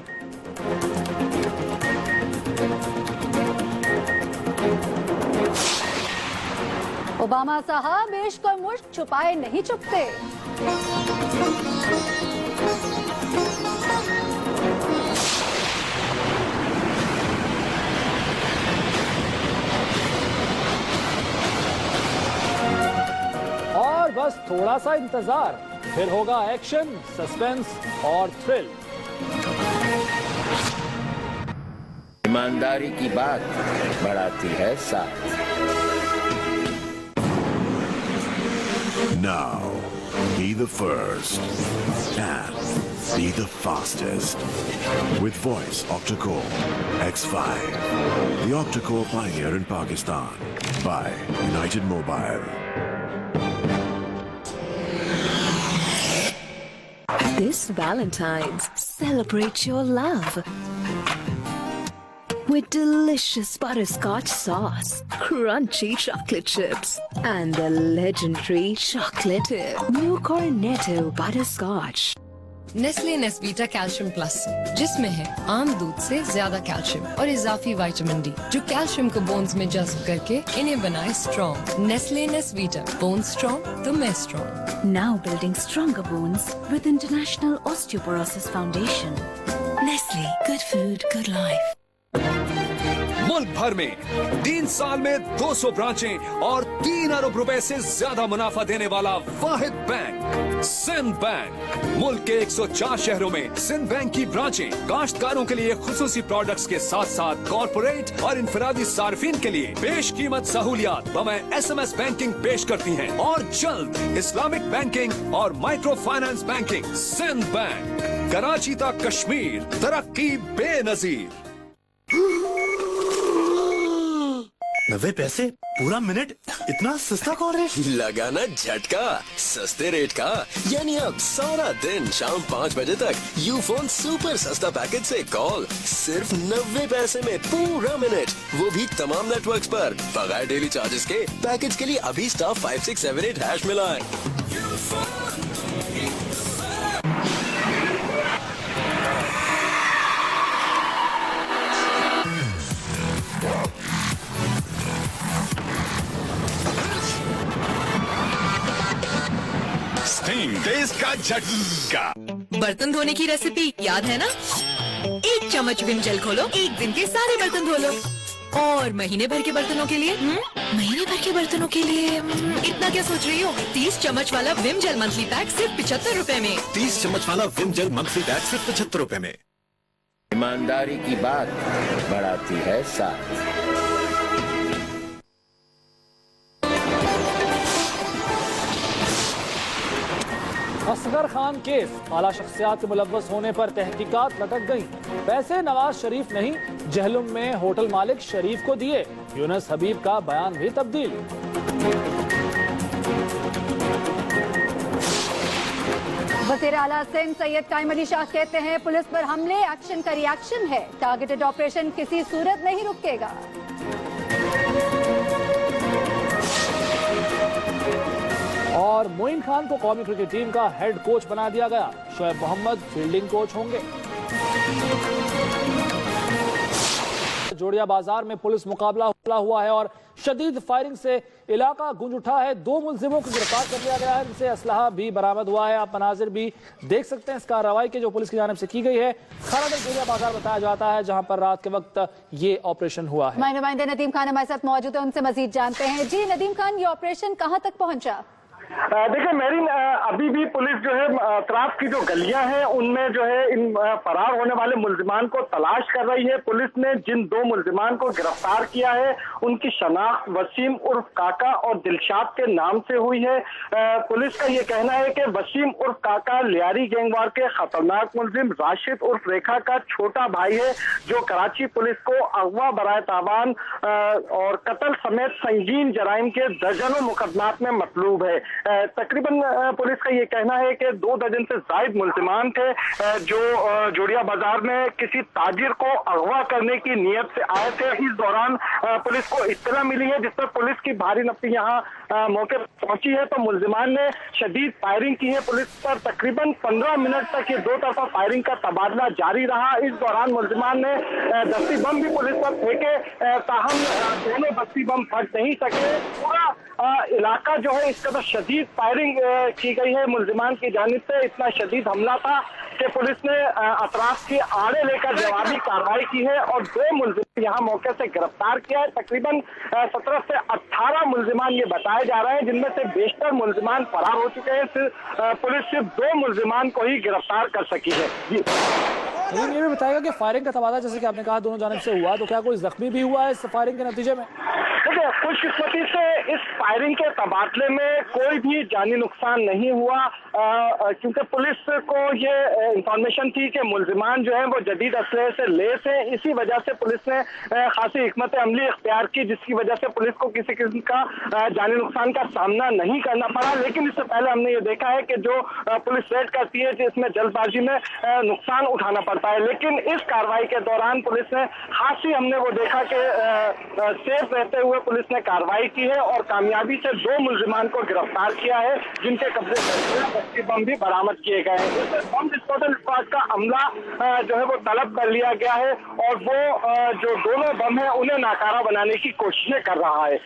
ओबामा साहब इश्क और मुश्क छुपाए नहीं चुपते। और बस थोड़ा सा इंतजार, फिर होगा एक्शन, सस्पेंस और थ्रिल। ईमानदारी की बात बढ़ाती है साथ। Now, be the first and be the fastest. With voice Octa-Core X5, the Octa-Core pioneer in Pakistan, by United Mobile. This Valentine's, celebrate your love with delicious butterscotch sauce, crunchy chocolate chips, and the legendary chocolate tip. New Cornetto Butterscotch. Nestle Nesvita calcium plus, जिसमें है आम दूध से ज्यादा calcium और इजाफी vitamin D, जो calcium को बोन्स में जज्ब करके इन्हें बनाए strong. Nestle Nesvita, bone strong तो मैं strong. Now building stronger bones with International Osteoporosis Foundation. Nestle, good food, good life. मुल्क भर में 3 साल में 200 ब्रांचें और 3 अरब रुपए से ज्यादा मुनाफा देने वाला वाहिद बैंक सिंध बैंक। मुल्क के 104 शहरों में सिंध बैंक की ब्रांचें काश्तकारों के लिए खुसूसी प्रोडक्ट्स के साथ साथ कॉर्पोरेट और इनफरादी सार्फिन के लिए पेश कीमत सहूलियात बमै SMS बैंकिंग पेश करती हैं और जल्द इस्लामिक बैंकिंग और micro finance banking. Sindh bank, Karachi तक कश्मीर, तरक्की बेनजीर। 90 पैसे पूरा मिनट, इतना सस्ता कॉल रेट लगाना झटका सस्ते रेट का। यानी अब सारा दिन शाम 5 बजे तक यूफोन सुपर सस्ता पैकेज से कॉल सिर्फ 90 पैसे में पूरा मिनट, वो भी तमाम नेटवर्क्स पर बगैर डेली चार्जेस के। पैकेज के लिए अभी *5678# मिलाएं। देश का झटका। बर्तन धोने की रेसिपी याद है ना? 1 चम्मच विम जेल खोलो, 1 दिन के सारे बर्तन धो लो। और महीने भर के बर्तनों के लिए महीने भर के बर्तनों के लिए इतना क्या सोच रही हो? 30 चम्मच वाला विम जेल मंथली पैक सिर्फ 75 रुपए में। 30 चम्मच वाला विम जेल मंथली पैक सिर्फ 75 रुपए में। ईमानदारी की बात बढ़ाती है साथ। असगर खान केस, आला शख्सियात के मुलव्वस होने पर तहकीकात लटक गई। पैसे नवाज शरीफ नहीं, जहलुम में होटल मालिक शरीफ को दिए। यूनुस हबीब का बयान भी तब्दील। वज़ीर आला सिंध सैयद कायम अली शाह कहते हैं पुलिस पर हमले एक्शन का रिएक्शन है, टारगेटेड ऑपरेशन किसी सूरत नहीं रुकेगा। और मोइन खान को कौमी क्रिकेट टीम का हेड कोच बना दिया गया। शोएब मोहम्मद फील्डिंग कोच होंगे। जोड़िया बाजार में पुलिस मुकाबला हुआ है और शदीद फायरिंग से इलाका गूंज उठा है। 2 मुलजिमों को गिरफ्तार कर लिया गया है, इनसे असलहा भी बरामद हुआ है। आप मनाजिर भी देख सकते हैं इस कार्रवाई के जो पुलिस की जानिब से की गई है। खरादर जोड़िया बाजार बताया जाता है जहां पर रात के वक्त ये ऑपरेशन हुआ है। हमारे नुमाइंदे नदीम खान हमारे साथ मौजूद है, उनसे मजीद जानते हैं। जी नदीम खान, ये ऑपरेशन कहां तक पहुंचा? देखिए मेरी अभी भी पुलिस जो है अतराफ की जो गलियां हैं उनमें जो है इन फरार होने वाले मुल्जिमान को तलाश कर रही है। पुलिस ने जिन 2 मुल्जिमान को गिरफ्तार किया है उनकी शनाख्त वसीम उर्फ काका और दिलशाद के नाम से हुई है। पुलिस का ये कहना है कि वसीम उर्फ काका लियारी गैंगवार के खतरनाक मुल्जिम राशिद उर्फ रेखा का छोटा भाई है, जो कराची पुलिस को अगवा बराए तावान और कत्ल समेत संगीन जराइम के दर्जनों मुकदमात में मतलूब है। तकरीबन पुलिस का ये कहना है कि 2 दर्जन से जायद मुल्जिमान थे जो जोड़िया बाजार में किसी ताजिर को अगवा करने की नीयत से आए थे। इस दौरान पुलिस को इत्तला मिली है जिस पर पुलिस की भारी नफरी यहाँ मौके पर पहुंची है तो मुल्जिमान ने शदीद फायरिंग की है। पुलिस पर तकरीबन 15 मिनट तक ये 2 तरफा फायरिंग का तबादला जारी रहा। इस दौरान मुल्जिमान ने दस्ती बम भी पुलिस पर फेंके, ताहम दोनों दस्ती बम फट नहीं सके। पूरा इलाका जो है इस कदर शदीद फायरिंग की गई है मुल्जिमान की जानिब से। इतना शदीद हमला था कि पुलिस ने अतराफ की आड़े लेकर जवाबी कार्रवाई की है और 2 मुल्जिम यहाँ मौके से गिरफ्तार किया है। तकरीबन 17 से 18 मुल्जिमान ये बताए जा रहे हैं, जिनमें से बेशतर मुल्जिमान फरार हो चुके हैं। पुलिस सिर्फ 2 मुल्जिमान को ही गिरफ्तार कर सकी है। जी ये भी बताएगा कि फायरिंग का तबादला जैसे कि आपने कहा दोनों जानिब से हुआ, तो क्या कोई जख्मी भी हुआ है इस फायरिंग के नतीजे में? देखिए खुशकिस्मती से इस फायरिंग के तबादले में कोई भी जानी नुकसान नहीं हुआ, क्योंकि पुलिस को ये इंफॉर्मेशन थी कि मुल्जिमान जो है वो जदीद असलहे से लेस हैं। इसी वजह से पुलिस ने खासी हिकमत अमली इख्तियार की, जिसकी वजह से पुलिस को किसी किस्म का जानी नुकसान का सामना नहीं करना पड़ा। लेकिन इससे पहले हमने ये देखा है कि जो पुलिस रेड करती है जिसमें जल्दबाजी में नुकसान उठाना पड़ता है, लेकिन इस कार्रवाई के दौरान पुलिस ने खासी हमने वो देखा कि सेफ रहते हुए पुलिस ने कार्रवाई की है और कामयाबी से 2 मुल्जिमान को गिरफ्तार किया है, जिनके कब्जे से बम भी बरामद किए गए हैं। बम डिस्पोजल स्क्वाड का अमला जो है वो तलब कर लिया गया है और वो जो दोनों बम है उन्हें नाकारा बनाने की कोशिशें कर रहा है।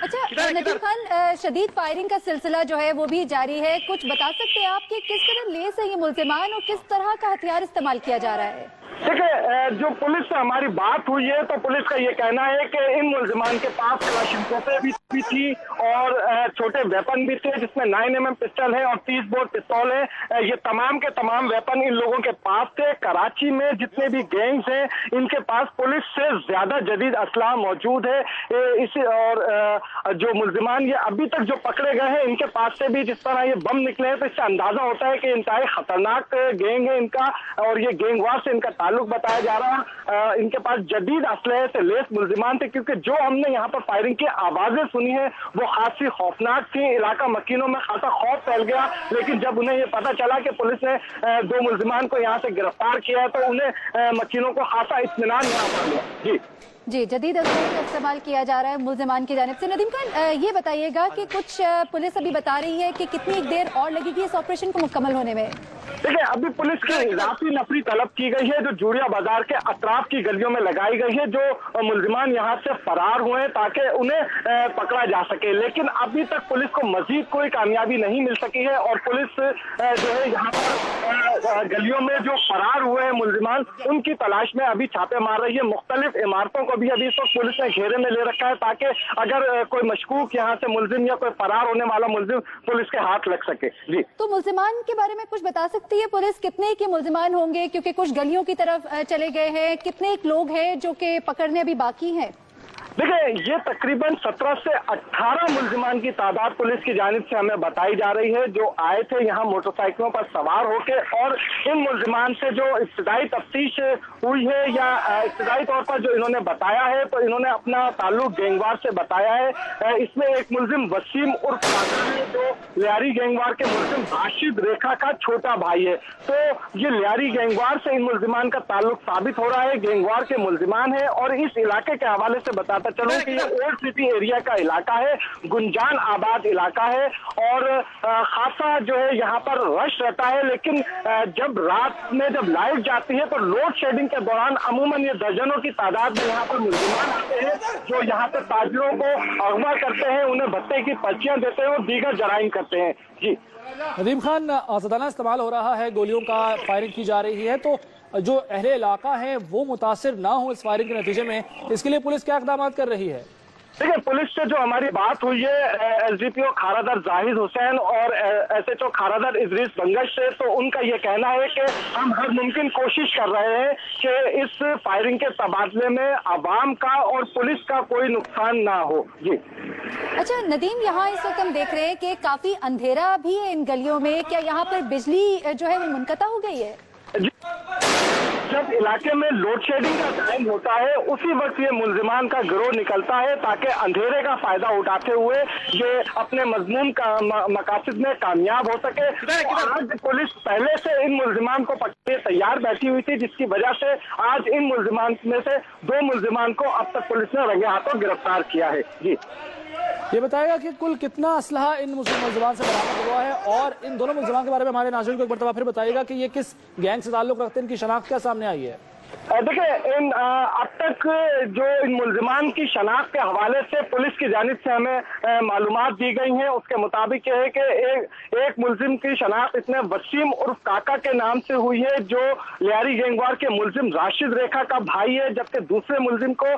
अच्छा नदीम खान, शदीद फायरिंग का सिलसिला जो है वो भी जारी है, कुछ बता सकते हैं आप कि किस तरह लेस है ये मुल्जिमान और किस तरह का हथियार इस्तेमाल किया जा रहा है? देखिए जो पुलिस से हमारी बात हुई है तो पुलिस का ये कहना है कि इन मुल्जिमान के पास कलाशिनकोव भी भी थी और छोटे वेपन भी थे, जिसमें 9mm पिस्टल है और 30 बोर पिस्तौल है। ये तमाम के तमाम वेपन इन लोगों के पास थे। कराची में जितने भी गैंग्स हैं, इनके पास पुलिस से ज्यादा जदीद असलाह मौजूद है। और जो मुल्जिमान ये अभी तक जो पकड़े गए हैं, इनके पास से भी जिस तरह ये बम निकले हैं, तो इससे अंदाजा होता है कि इंतहाई खतरनाक गैंग है इनका, और ये गैंगवार से इनका ताल्लुक बताया जा रहा है। इनके पास जदीद असलहे से लेस मुल्जिमान थे, क्योंकि जो हमने यहाँ पर फायरिंग की आवाजें सुनी है वो खासी खौफनाक थी। इलाका मकीनों में खासा खौफ फैल गया, लेकिन जब उन्हें ये पता चला कि पुलिस ने 2 मुल्जिमान को यहाँ से गिरफ्तार किया है, तो उन्हें मकीनों को खासा इत्मीनान यहाँ पर मिला। जी, जदीद असलहे का इस्तेमाल किया जा रहा है मुल्जिमान की जानिब से। नदीम खान, ये बताइएगा कि कुछ पुलिस अभी बता रही है कि कितनी देर और लगेगी इस ऑपरेशन को मुकम्मल होने में? देखिए, अभी पुलिस की इजाफी नफरी तलब की गई है, जो जूड़िया बाजार के अतराफ की गलियों में लगाई गई है, जो मुल्जिमान यहाँ से फरार हुए हैं ताकि उन्हें पकड़ा जा सके। लेकिन अभी तक पुलिस को मजीद कोई कामयाबी नहीं मिल सकी है, और पुलिस जो है यहाँ पर गलियों में जो फरार हुए हैं मुल्जिमान, उनकी तलाश में अभी छापे मार रही है। मुख्तलिफ इमारतों को भी अभी इस वक्त पुलिस ने घेरे में ले रखा है, ताकि अगर कोई मशकूक यहाँ से मुल्जिम या कोई फरार होने वाला मुल्जिम पुलिस के हाथ लग सके। जी, तो मुल्जिमान के बारे में कुछ बता सकती है पुलिस? कितने के मुल्जिमान होंगे, क्योंकि कुछ गलियों की तरफ चले गए हैं? कितने लोग हैं जो कि पकड़ने अभी बाकी हैं? देखिए, ये तकरीबन 17 से 18 मुल्जिमान की तादाद पुलिस की जानिब से हमें बताई जा रही है, जो आए थे यहाँ मोटरसाइकिलों पर सवार होके। और इन मुल्जिमान से जो इब्तिदाई तफ्तीश हुई है या इब्तिदाई तौर पर जो इन्होंने बताया है, तो इन्होंने अपना ताल्लुक गैंगवार से बताया है। इसमें एक मुल्जिम वसीम उर्फ काका है, जो लियारी गैंगवार के मुल्जिम राशिद रेखा का छोटा भाई है। तो ये लियारी गैंगवार से इन मुल्जिमान का ताल्लुक साबित हो रहा है, गैंगवार के मुल्जिमान है। और इस इलाके के हवाले से बताता चलो कि ये ओल्ड सिटी एरिया का इलाका है, गुंजान आबाद इलाका है, और खासा जो है यहाँ पर रश रहता है। लेकिन जब रात में जब लाइट जाती है, तो लोड शेडिंग के दौरान अमूमन ये दर्जनों की तादाद में यहाँ पर मुल्जिमान आते हैं, जो यहाँ पे ताजिरों को अगवा करते हैं, उन्हें भत्ते की पर्चियां देते हैं और दीगर जराइम करते हैं। जी नदीम खान, आज़ादाना इस्तेमाल हो रहा है, गोलियों का फायरिंग की जा रही है, तो जो अहले इलाका है वो मुतासिर ना हो इस फायरिंग के नतीजे में, इसके लिए पुलिस क्या इक़दाम कर रही है? देखिए, पुलिस से जो हमारी बात हुई है एसडीपीओ खारादर जाहिद हुसैन और एसएचओ खारादर इदरीस बंगश से, तो उनका ये कहना है कि हम हर मुमकिन कोशिश कर रहे हैं कि इस फायरिंग के तबादले में आवाम का और पुलिस का कोई नुकसान ना हो। जी, अच्छा नदीम, यहाँ इस वक्त हम देख रहे हैं कि काफी अंधेरा भी है इन गलियों में। क्या यहाँ पर बिजली जो है वो मुनक़ता हो गई है? जब इलाके में लोड शेडिंग का टाइम होता है, उसी वक्त ये मुल्जिमान का गिरोह निकलता है, ताकि अंधेरे का फायदा उठाते हुए ये अपने मजमून का मकासद में कामयाब हो सके। आज पुलिस पहले से इन मुल्जिमान को पकड़ने तैयार बैठी हुई थी, जिसकी वजह से आज इन मुल्जिमान में से 2 मुल्जिमान को अब तक पुलिस ने रंगे हाथों गिरफ्तार किया है। जी, ये बताएगा कि कुल कितना असलहा इन मुल्जिमान से बरामद हुआ है, और इन दोनों मुल्जिमान के बारे में हमारे नाज़रीन को एक मरतबा फिर बताइएगा कि ये किस गैंग से ताल्लुक रखते हैं, इनकी शनाख्त क्या सामने आई है? देखिए, अब तक जो इन मुल्जिमान की शनाख्त के हवाले से पुलिस की जानिब से हमें मालूमात दी गई हैं, उसके मुताबिक ये है कि एक मुल्जिम की शनाख्त इसमें वसीम उर्फ काका के नाम से हुई है, जो लियारी गैंगवार के मुल्जिम राशिद रेखा का भाई है, जबकि दूसरे मुल्जिम को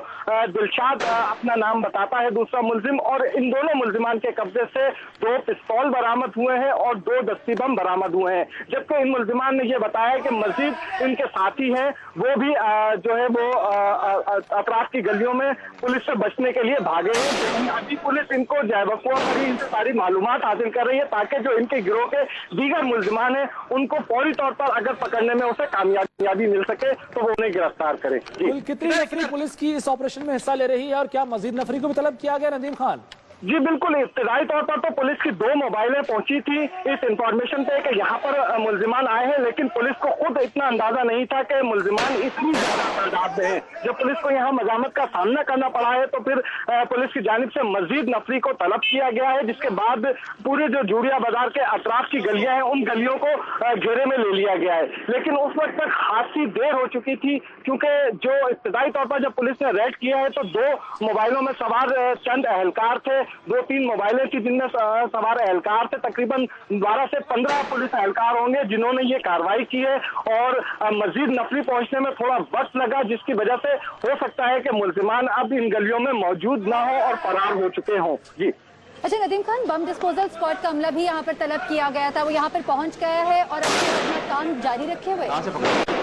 दिलशाद अपना नाम बताता है दूसरा मुल्जिम। और इन दोनों मुल्जिमान के कब्जे से 2 पिस्तौल बरामद हुए हैं और 2 दस्ती बम बरामद हुए हैं, जबकि इन मुल्जिमान ने यह बताया कि मजीद इनके साथी हैं, वो भी जो है वो अतराफ की गलियों में पुलिस से बचने के लिए भागे हैं। अभी पुलिस इनको जैवकुआ करी, इनसे सारी मालूमात हासिल कर रही है, ताकि जो इनके गिरोह के दीगर मुल्जिमान हैं, उनको फौरी तौर पर अगर पकड़ने में उसे कामयाबी मिल सके तो वो उन्हें गिरफ्तार करे। कितनी नफरी पुलिस की इस ऑपरेशन में हिस्सा ले रही है, और क्या मजीद नफरी को भी तलब किया गया नदीम खान? जी बिल्कुल, इब्तिदाई तौर पर तो पुलिस की 2 मोबाइलें पहुंची थी इस इंफॉर्मेशन पे कि यहाँ पर मुल्जिमान आए हैं, लेकिन पुलिस को खुद इतना अंदाजा नहीं था कि मुल्जिमान इतनी ज्यादा तादाद में हैं। जब पुलिस को यहाँ मजामत का सामना करना पड़ा है, तो फिर पुलिस की जानिब से मजीद नफरी को तलब किया गया है, जिसके बाद पूरे जो जूड़िया बाजार के अतराफ की गलियां हैं, उन गलियों को घेरे में ले लिया गया है। लेकिन उस वक्त तक खासी देर हो चुकी थी, क्योंकि जो इब्तिदाई तौर पर जब पुलिस ने रेड किया है, तो 2 मोबाइलों में सवार चंद अहलकार थे, 2-3 मोबाइलें थी जिनमें सवार एहलकार थे। तकरीबन 12 से 15 पुलिस एहलकार होंगे जिन्होंने ये कार्रवाई की है और मजीद नफरी पहुंचने में थोड़ा वक्त लगा, जिसकी वजह से हो सकता है कि मुल्जिमान अब इन गलियों में मौजूद ना हो और फरार हो चुके हों। जी अच्छा Nadeem Khan, bomb disposal squad का अमला भी यहाँ पर तलब किया गया था, वो यहाँ पर पहुँच गया है और अपना काम जारी रखे हुए?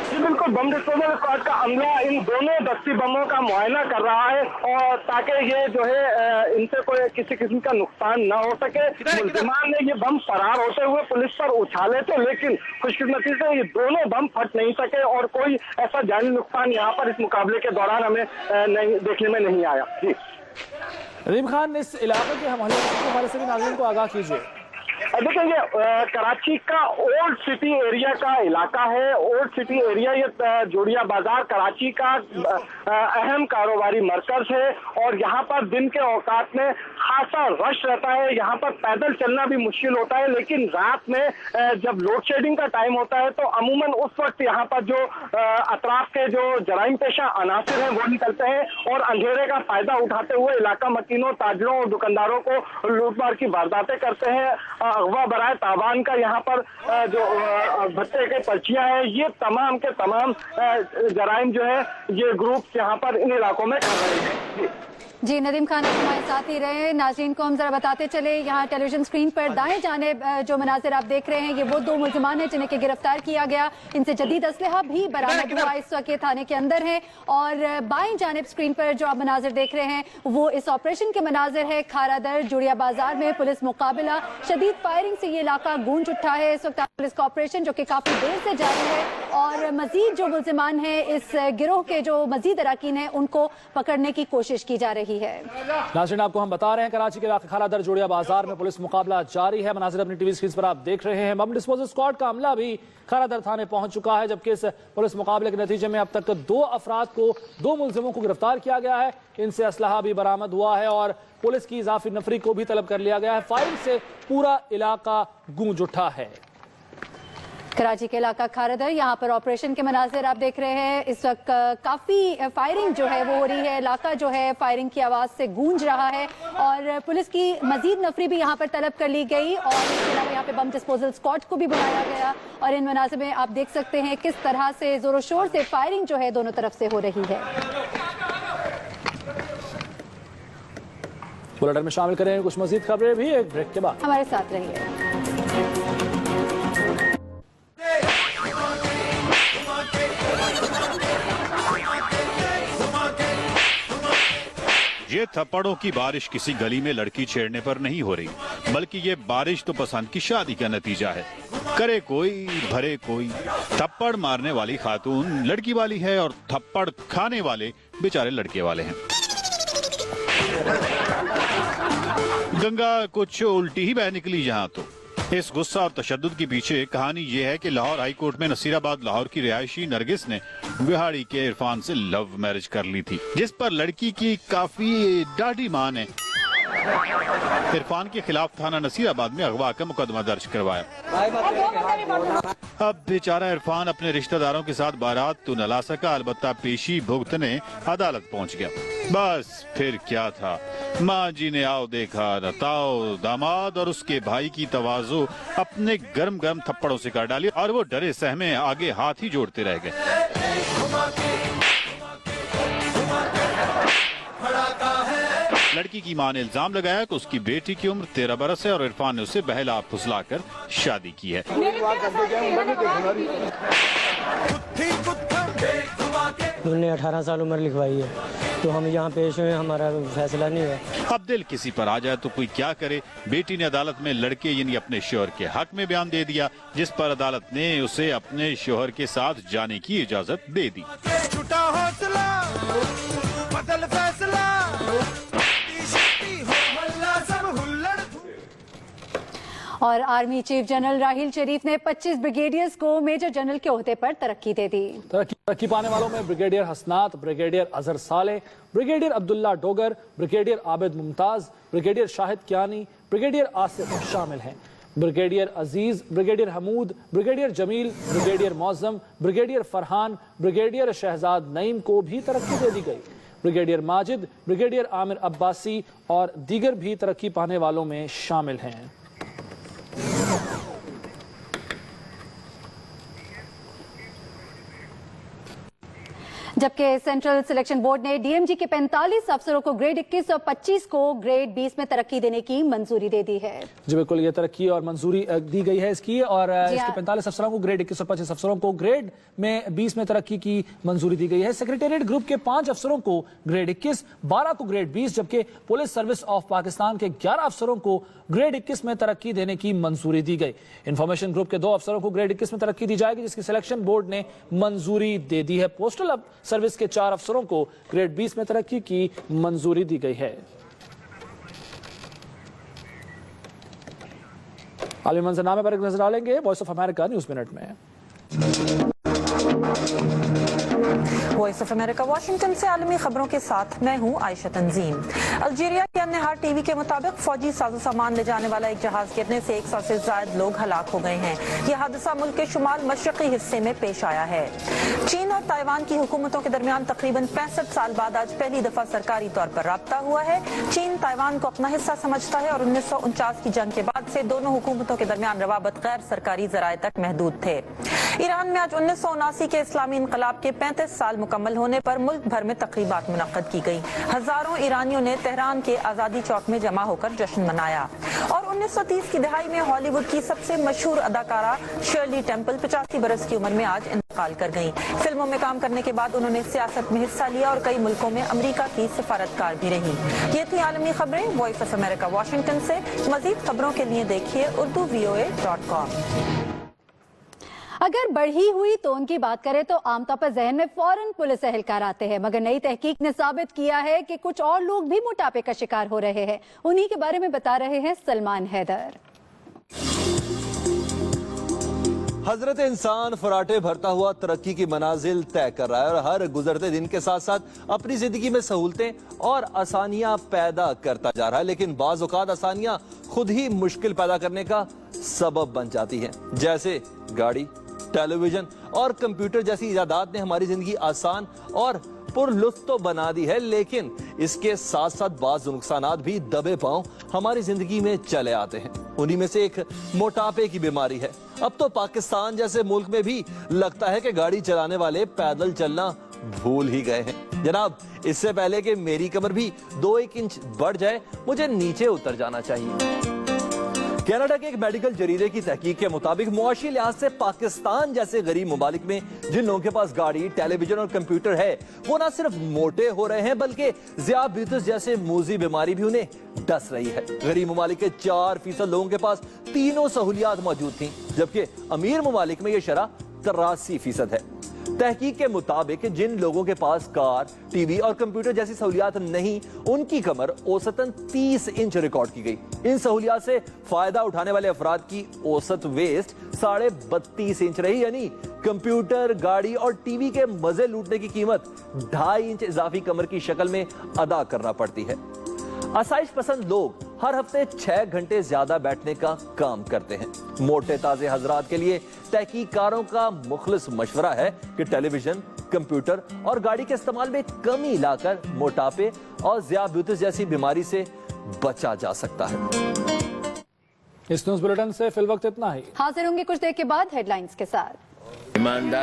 जी बिल्कुल, बम डिस्पोजल स्क्वाड का अमला इन दोनों दस्ती बमों का मुआयना कर रहा है और ताकि ये जो है इनसे कोई किसी किस्म का नुकसान ना हो सके। मुल्जिमान ने ये बम फरार होते हुए पुलिस पर उछाले थे, लेकिन खुशकिस्मती से ये दोनों बम फट नहीं सके और कोई ऐसा जानी नुकसान यहाँ पर इस मुकाबले के दौरान हमें नहीं देखने में नहीं आया। जी नदीम खान, इस इलाके के हमारे से भी नाज़रीन को आगाह कीजिए। देखिए ये कराची का ओल्ड सिटी एरिया का इलाका है। ओल्ड सिटी एरिया ये जोड़िया बाजार कराची का अहम कारोबारी मरकज है और यहाँ पर दिन के औकात में खासा रश रहता है। यहाँ पर पैदल चलना भी मुश्किल होता है, लेकिन रात में जब लोड शेडिंग का टाइम होता है तो अमूमन उस वक्त यहाँ पर जो अतराफ के जो जराइम पेशा अनासिर हैं वो निकलते हैं और अंधेरे का फायदा उठाते हुए इलाका मकीनों, ताजरों और दुकानदारों को लूटमार की वारदातें करते हैं। अगवा बराए तावान का यहाँ पर जो भत्ते के पर्चियां हैं, ये तमाम के तमाम जराइम जो है ये ग्रुप यहाँ पर इन इलाकों में कर रहे हैं। जी नदीम खान हमारे साथ ही रहे। नाज़रीन को हम जरा बताते चले, यहाँ टेलीविजन स्क्रीन पर दाएं जानिब जो मनाजिर आप देख रहे हैं ये वो 2 मुल्जिमान हैं जिन्हें के गिरफ्तार किया गया। इनसे जदीद असलहा भी बरामद हुआ, इस वक्त थाने के अंदर है। और बाएं जानिब स्क्रीन पर जो आप मनाजिर देख रहे हैं वो इस ऑपरेशन के मनाजिर है। खारादर जुड़िया बाजार में पुलिस मुकाबला, शदीद फायरिंग से ये इलाका गूंज उठा है। इस वक्त पुलिस का ऑपरेशन जो कि काफी देर से जारी है और मजीद जो मुल्जिमान है इस गिरोह के जो मजीद अराकीन है उनको पकड़ने की कोशिश की जा रही है। नाज़रीन आपको हम बता रहे हैं कराची के इलाके खारादर जोड़िया बाजार में पुलिस मुकाबला जारी है। मनाजिर अपनी टीवी स्क्रीन पर आप देख रहे हैं। बम डिस्पोजल स्क्वाड का अमला भी खारादर थाने पहुंच चुका है, जबकि इस पुलिस मुकाबले के नतीजे में अब तक 2 अफराद को 2 मुल्जिमों को गिरफ्तार किया गया है। इनसे असलहा भी बरामद हुआ है और पुलिस की इजाफी नफरी को भी तलब कर लिया गया है। फायरिंग से पूरा इलाका गूंज उठा है। कराची के इलाका खारादर, यहाँ पर ऑपरेशन के मनाजिर आप देख रहे हैं। इस वक्त काफी फायरिंग जो है वो हो रही है, इलाका जो है फायरिंग की आवाज से गूंज रहा है और पुलिस की मजीद नफरी भी यहाँ पर तलब कर ली गई और इसके अलावा यहाँ पे बम डिस्पोजल स्क्वाड को भी बुलाया गया। और इन मनाजिर में आप देख सकते हैं किस तरह से जोरों शोर से फायरिंग जो है दोनों तरफ से हो रही है। बुलेटिन में शामिल करें कुछ मजीद खबरें भी एक ब्रेक के बाद। हमारे साथ रहिए। ये थप्पड़ों की बारिश किसी गली में लड़की छेड़ने पर नहीं हो रही, बल्कि ये बारिश तो पसंद की शादी का नतीजा है। करे कोई भरे कोई। थप्पड़ मारने वाली खातून लड़की वाली है और थप्पड़ खाने वाले बेचारे लड़के वाले हैं। गंगा कुछ उल्टी ही बह निकली यहाँ तो। इस गुस्सा और तशद्दुद के पीछे कहानी ये है कि लाहौर हाई कोर्ट में नसीराबाद लाहौर की रिहायशी नरगिस ने बिहाड़ी के इरफान से लव मैरिज कर ली थी, जिस पर लड़की की काफी डाढ़ी मां ने इरफान के खिलाफ थाना नसीराबाद में अगवा का मुकदमा दर्ज करवाया। अब बेचारा इरफान अपने रिश्तेदारों के साथ बारात तो न ला सका, अलबत्ता पेशी भुगतने अदालत पहुंच गया। बस फिर क्या था, माँ जी ने आओ देखा नताओ, दामाद और उसके भाई की तवाज़ो अपने गर्म गर्म थप्पड़ों से काट डाली और वो डरे सहमे आगे हाथ ही जोड़ते रह गए। लड़की की मां ने इल्जाम लगाया कि उसकी बेटी की उम्र 13 बरस है और इरफान ने उसे बहला फुसला कर शादी की है। उन्होंने 18 साल उम्र लिखवाई है तो हम यहाँ पेश हुए, हमारा फैसला नहीं हुआ। अब दिल किसी पर आ जाए तो कोई क्या करे। बेटी ने अदालत में लड़के यानी अपने शोहर के हक में बयान दे दिया, जिस पर अदालत ने उसे अपने शोहर के साथ जाने की इजाजत दे दी। और आर्मी चीफ जनरल राहील शरीफ ने 25 ब्रिगेडियर्स को मेजर जनरल के ओहदे पर तरक्की दे दी। तरक्की पाने वालों में ब्रिगेडियर हसनात, brigadier Azhar Saleh, brigadier Abdullah Dogar, brigadier Abid Mumtaz, brigadier Shahid Kayani, brigadier Asif शामिल हैं। Brigadier Aziz, brigadier Hamood, brigadier Jamil, brigadier Moazzam, brigadier Farhan, brigadier Shahzad Naeem को भी तरक्की दे दी गई। ब्रिगेडियर माजिद, ब्रिगेडियर आमिर अब्बासी और दीगर भी तरक्की पाने वालों में शामिल हैं। जबकि सेंट्रल सिलेक्शन बोर्ड ने डीएमजी के 45 अफसरों को ग्रेड 21 और 25 को ग्रेड 20 में तरक्की देने की मंजूरी दे दी है। जी बिल्कुल, ये तरक्की और मंजूरी दी गई है इसकी, और इसके 45 अफसरों को ग्रेड 21 और 25 अफसरों को ग्रेड में 20 में तरक्की की मंजूरी दी गई है। सेक्रेटेरिएट ग्रुप के 5 अफसरों को ग्रेड 21, 12 को ग्रेड 20, जबकि पुलिस सर्विस ऑफ पाकिस्तान के 11 अफसरों को ग्रेड 21 में तरक्की देने की मंजूरी दी गई। इंफॉर्मेशन ग्रुप के 2 अफसरों को ग्रेड 21 में तरक्की दी जाएगी, जिसकी सिलेक्शन बोर्ड ने मंजूरी दे दी है। पोस्टल सर्विस के 4 अफसरों को ग्रेड 20 में तरक्की की मंजूरी दी गई है। आलमी मंजरनामे पर एक नजर डालेंगे voice of America news minute में। वॉइस ऑफ अमेरिका वाशिंगटन से आलमी खबरों के साथ मैं हूं आयशा तंजीम। अल्जीरिया के अन्नहार टीवी के मुताबिक फौजी साजो सामान ले जाने वाला एक जहाज गिरने से 100 से ज्यादा लोग हलाक हो गए हैं। यह हादसा मुल्क के शुमाल मशरकी हिस्से में पेश आया है। चीन और ताइवान की हुकूमतों के दरमियान तकरीबन 65 साल बाद आज पहली दफा सरकारी तौर पर राब्ता हुआ है। चीन ताइवान को अपना हिस्सा समझता है और 1949 की जंग के बाद से दोनों हुकूमतों के दरमियान रवाबत गैर सरकारी जराए तक महदूद थे। ईरान में आज 1979 के इस्लामी इनकलाब के 35 साल मुकम्मल होने पर मुल्क भर में तकरीबात मुनक्कद की गई। हजारों ईरानियों ने तेहरान के आजादी चौक में जमा होकर जश्न मनाया। और 1930 की दहाई में हॉलीवुड की सबसे मशहूर अदाकारा शर्ली टेम्पल 85 बरस की उम्र में आज इंतकाल कर गयी। फिल्मों में काम करने के बाद उन्होंने सियासत में हिस्सा लिया और कई मुल्कों में अमेरिका की सिफारतकार भी रही। ये थी आलमी खबरें वॉइस ऑफ अमेरिका वाशिंगटन से। मजीद खबरों के लिए देखिए urduvoa.com। अगर बढ़ी हुई तो उनकी बात करें तो आमतौर पर जहन में फौरन पुलिस एहलकार आते हैं, मगर नई तहकीक ने साबित किया है कि कुछ और लोग भी मोटापे का शिकार हो रहे हैं। उन्हीं के बारे में बता रहे हैं सलमान हैदर। हजरत इंसान फराटे भरता हुआ तरक्की की मनाजिल तय कर रहा है और हर गुजरते दिन के साथ साथ अपनी जिंदगी में सहूलतें और आसानियां पैदा करता जा रहा है। लेकिन बाज़ औक़ात आसानियां खुद ही मुश्किल पैदा करने का सबब बन जाती हैं। जैसे गाड़ी, टेलीविजन और कंप्यूटर जैसी इजादात ने हमारी जिंदगी आसान और पुरलुत्फ तो बना दी है, लेकिन इसके साथ साथ बाज़ नुकसानात भी दबे पांव हमारी जिंदगी में चले आते हैं। उन्हीं में से एक मोटापे की बीमारी है। अब तो पाकिस्तान जैसे मुल्क में भी लगता है कि गाड़ी चलाने वाले पैदल चलना भूल ही गए हैं। जनाब, इससे पहले कि मेरी कमर भी 2-1 इंच बढ़ जाए, मुझे नीचे उतर जाना चाहिए। कनाडा के एक मेडिकल जरीदे की तहकीक के मुताबिक मुआशी लिहाज से पाकिस्तान जैसे गरीब मुमालिक में जिन लोगों के पास गाड़ी, टेलीविजन और कंप्यूटर है, वो न सिर्फ मोटे हो रहे हैं बल्कि ज़ियाबतीस जैसे मूजी बीमारी भी उन्हें डस रही है। गरीब मुमालिक के 4% लोगों के पास तीनों सहूलियात मौजूद थी, जबकि अमीर मुमालिक में यह शरह 83% है। तहकीक के मुताबिक जिन लोगों के पास कार, टीवी और कंप्यूटर जैसी सहूलियात नहीं, उनकी कमर औसतन 30 इंच रिकॉर्ड की गई। इन सहूलियात से फायदा उठाने वाले अफराद की औसत वेस्ट 32.5 इंच रही, यानी कंप्यूटर, गाड़ी और टीवी के मजे लूटने की कीमत 2.5 इंच इजाफी कमर की शक्ल में अदा करना पड़ती है। आसाइश पसंद लोग हर हफ्ते 6 घंटे ज्यादा बैठने का काम करते हैं। मोटे ताजे हजरात के लिए तहकीकारों का मुखलिस मशवरा है कि टेलीविजन, कंप्यूटर और गाड़ी के इस्तेमाल में कमी लाकर मोटापे और ज़ियाबतीस जैसी बीमारी से बचा जा सकता है। इस न्यूज बुलेटिन से फिल वक्त इतना ही। हाजिर होंगे कुछ देर के बाद हेडलाइंस के साथ।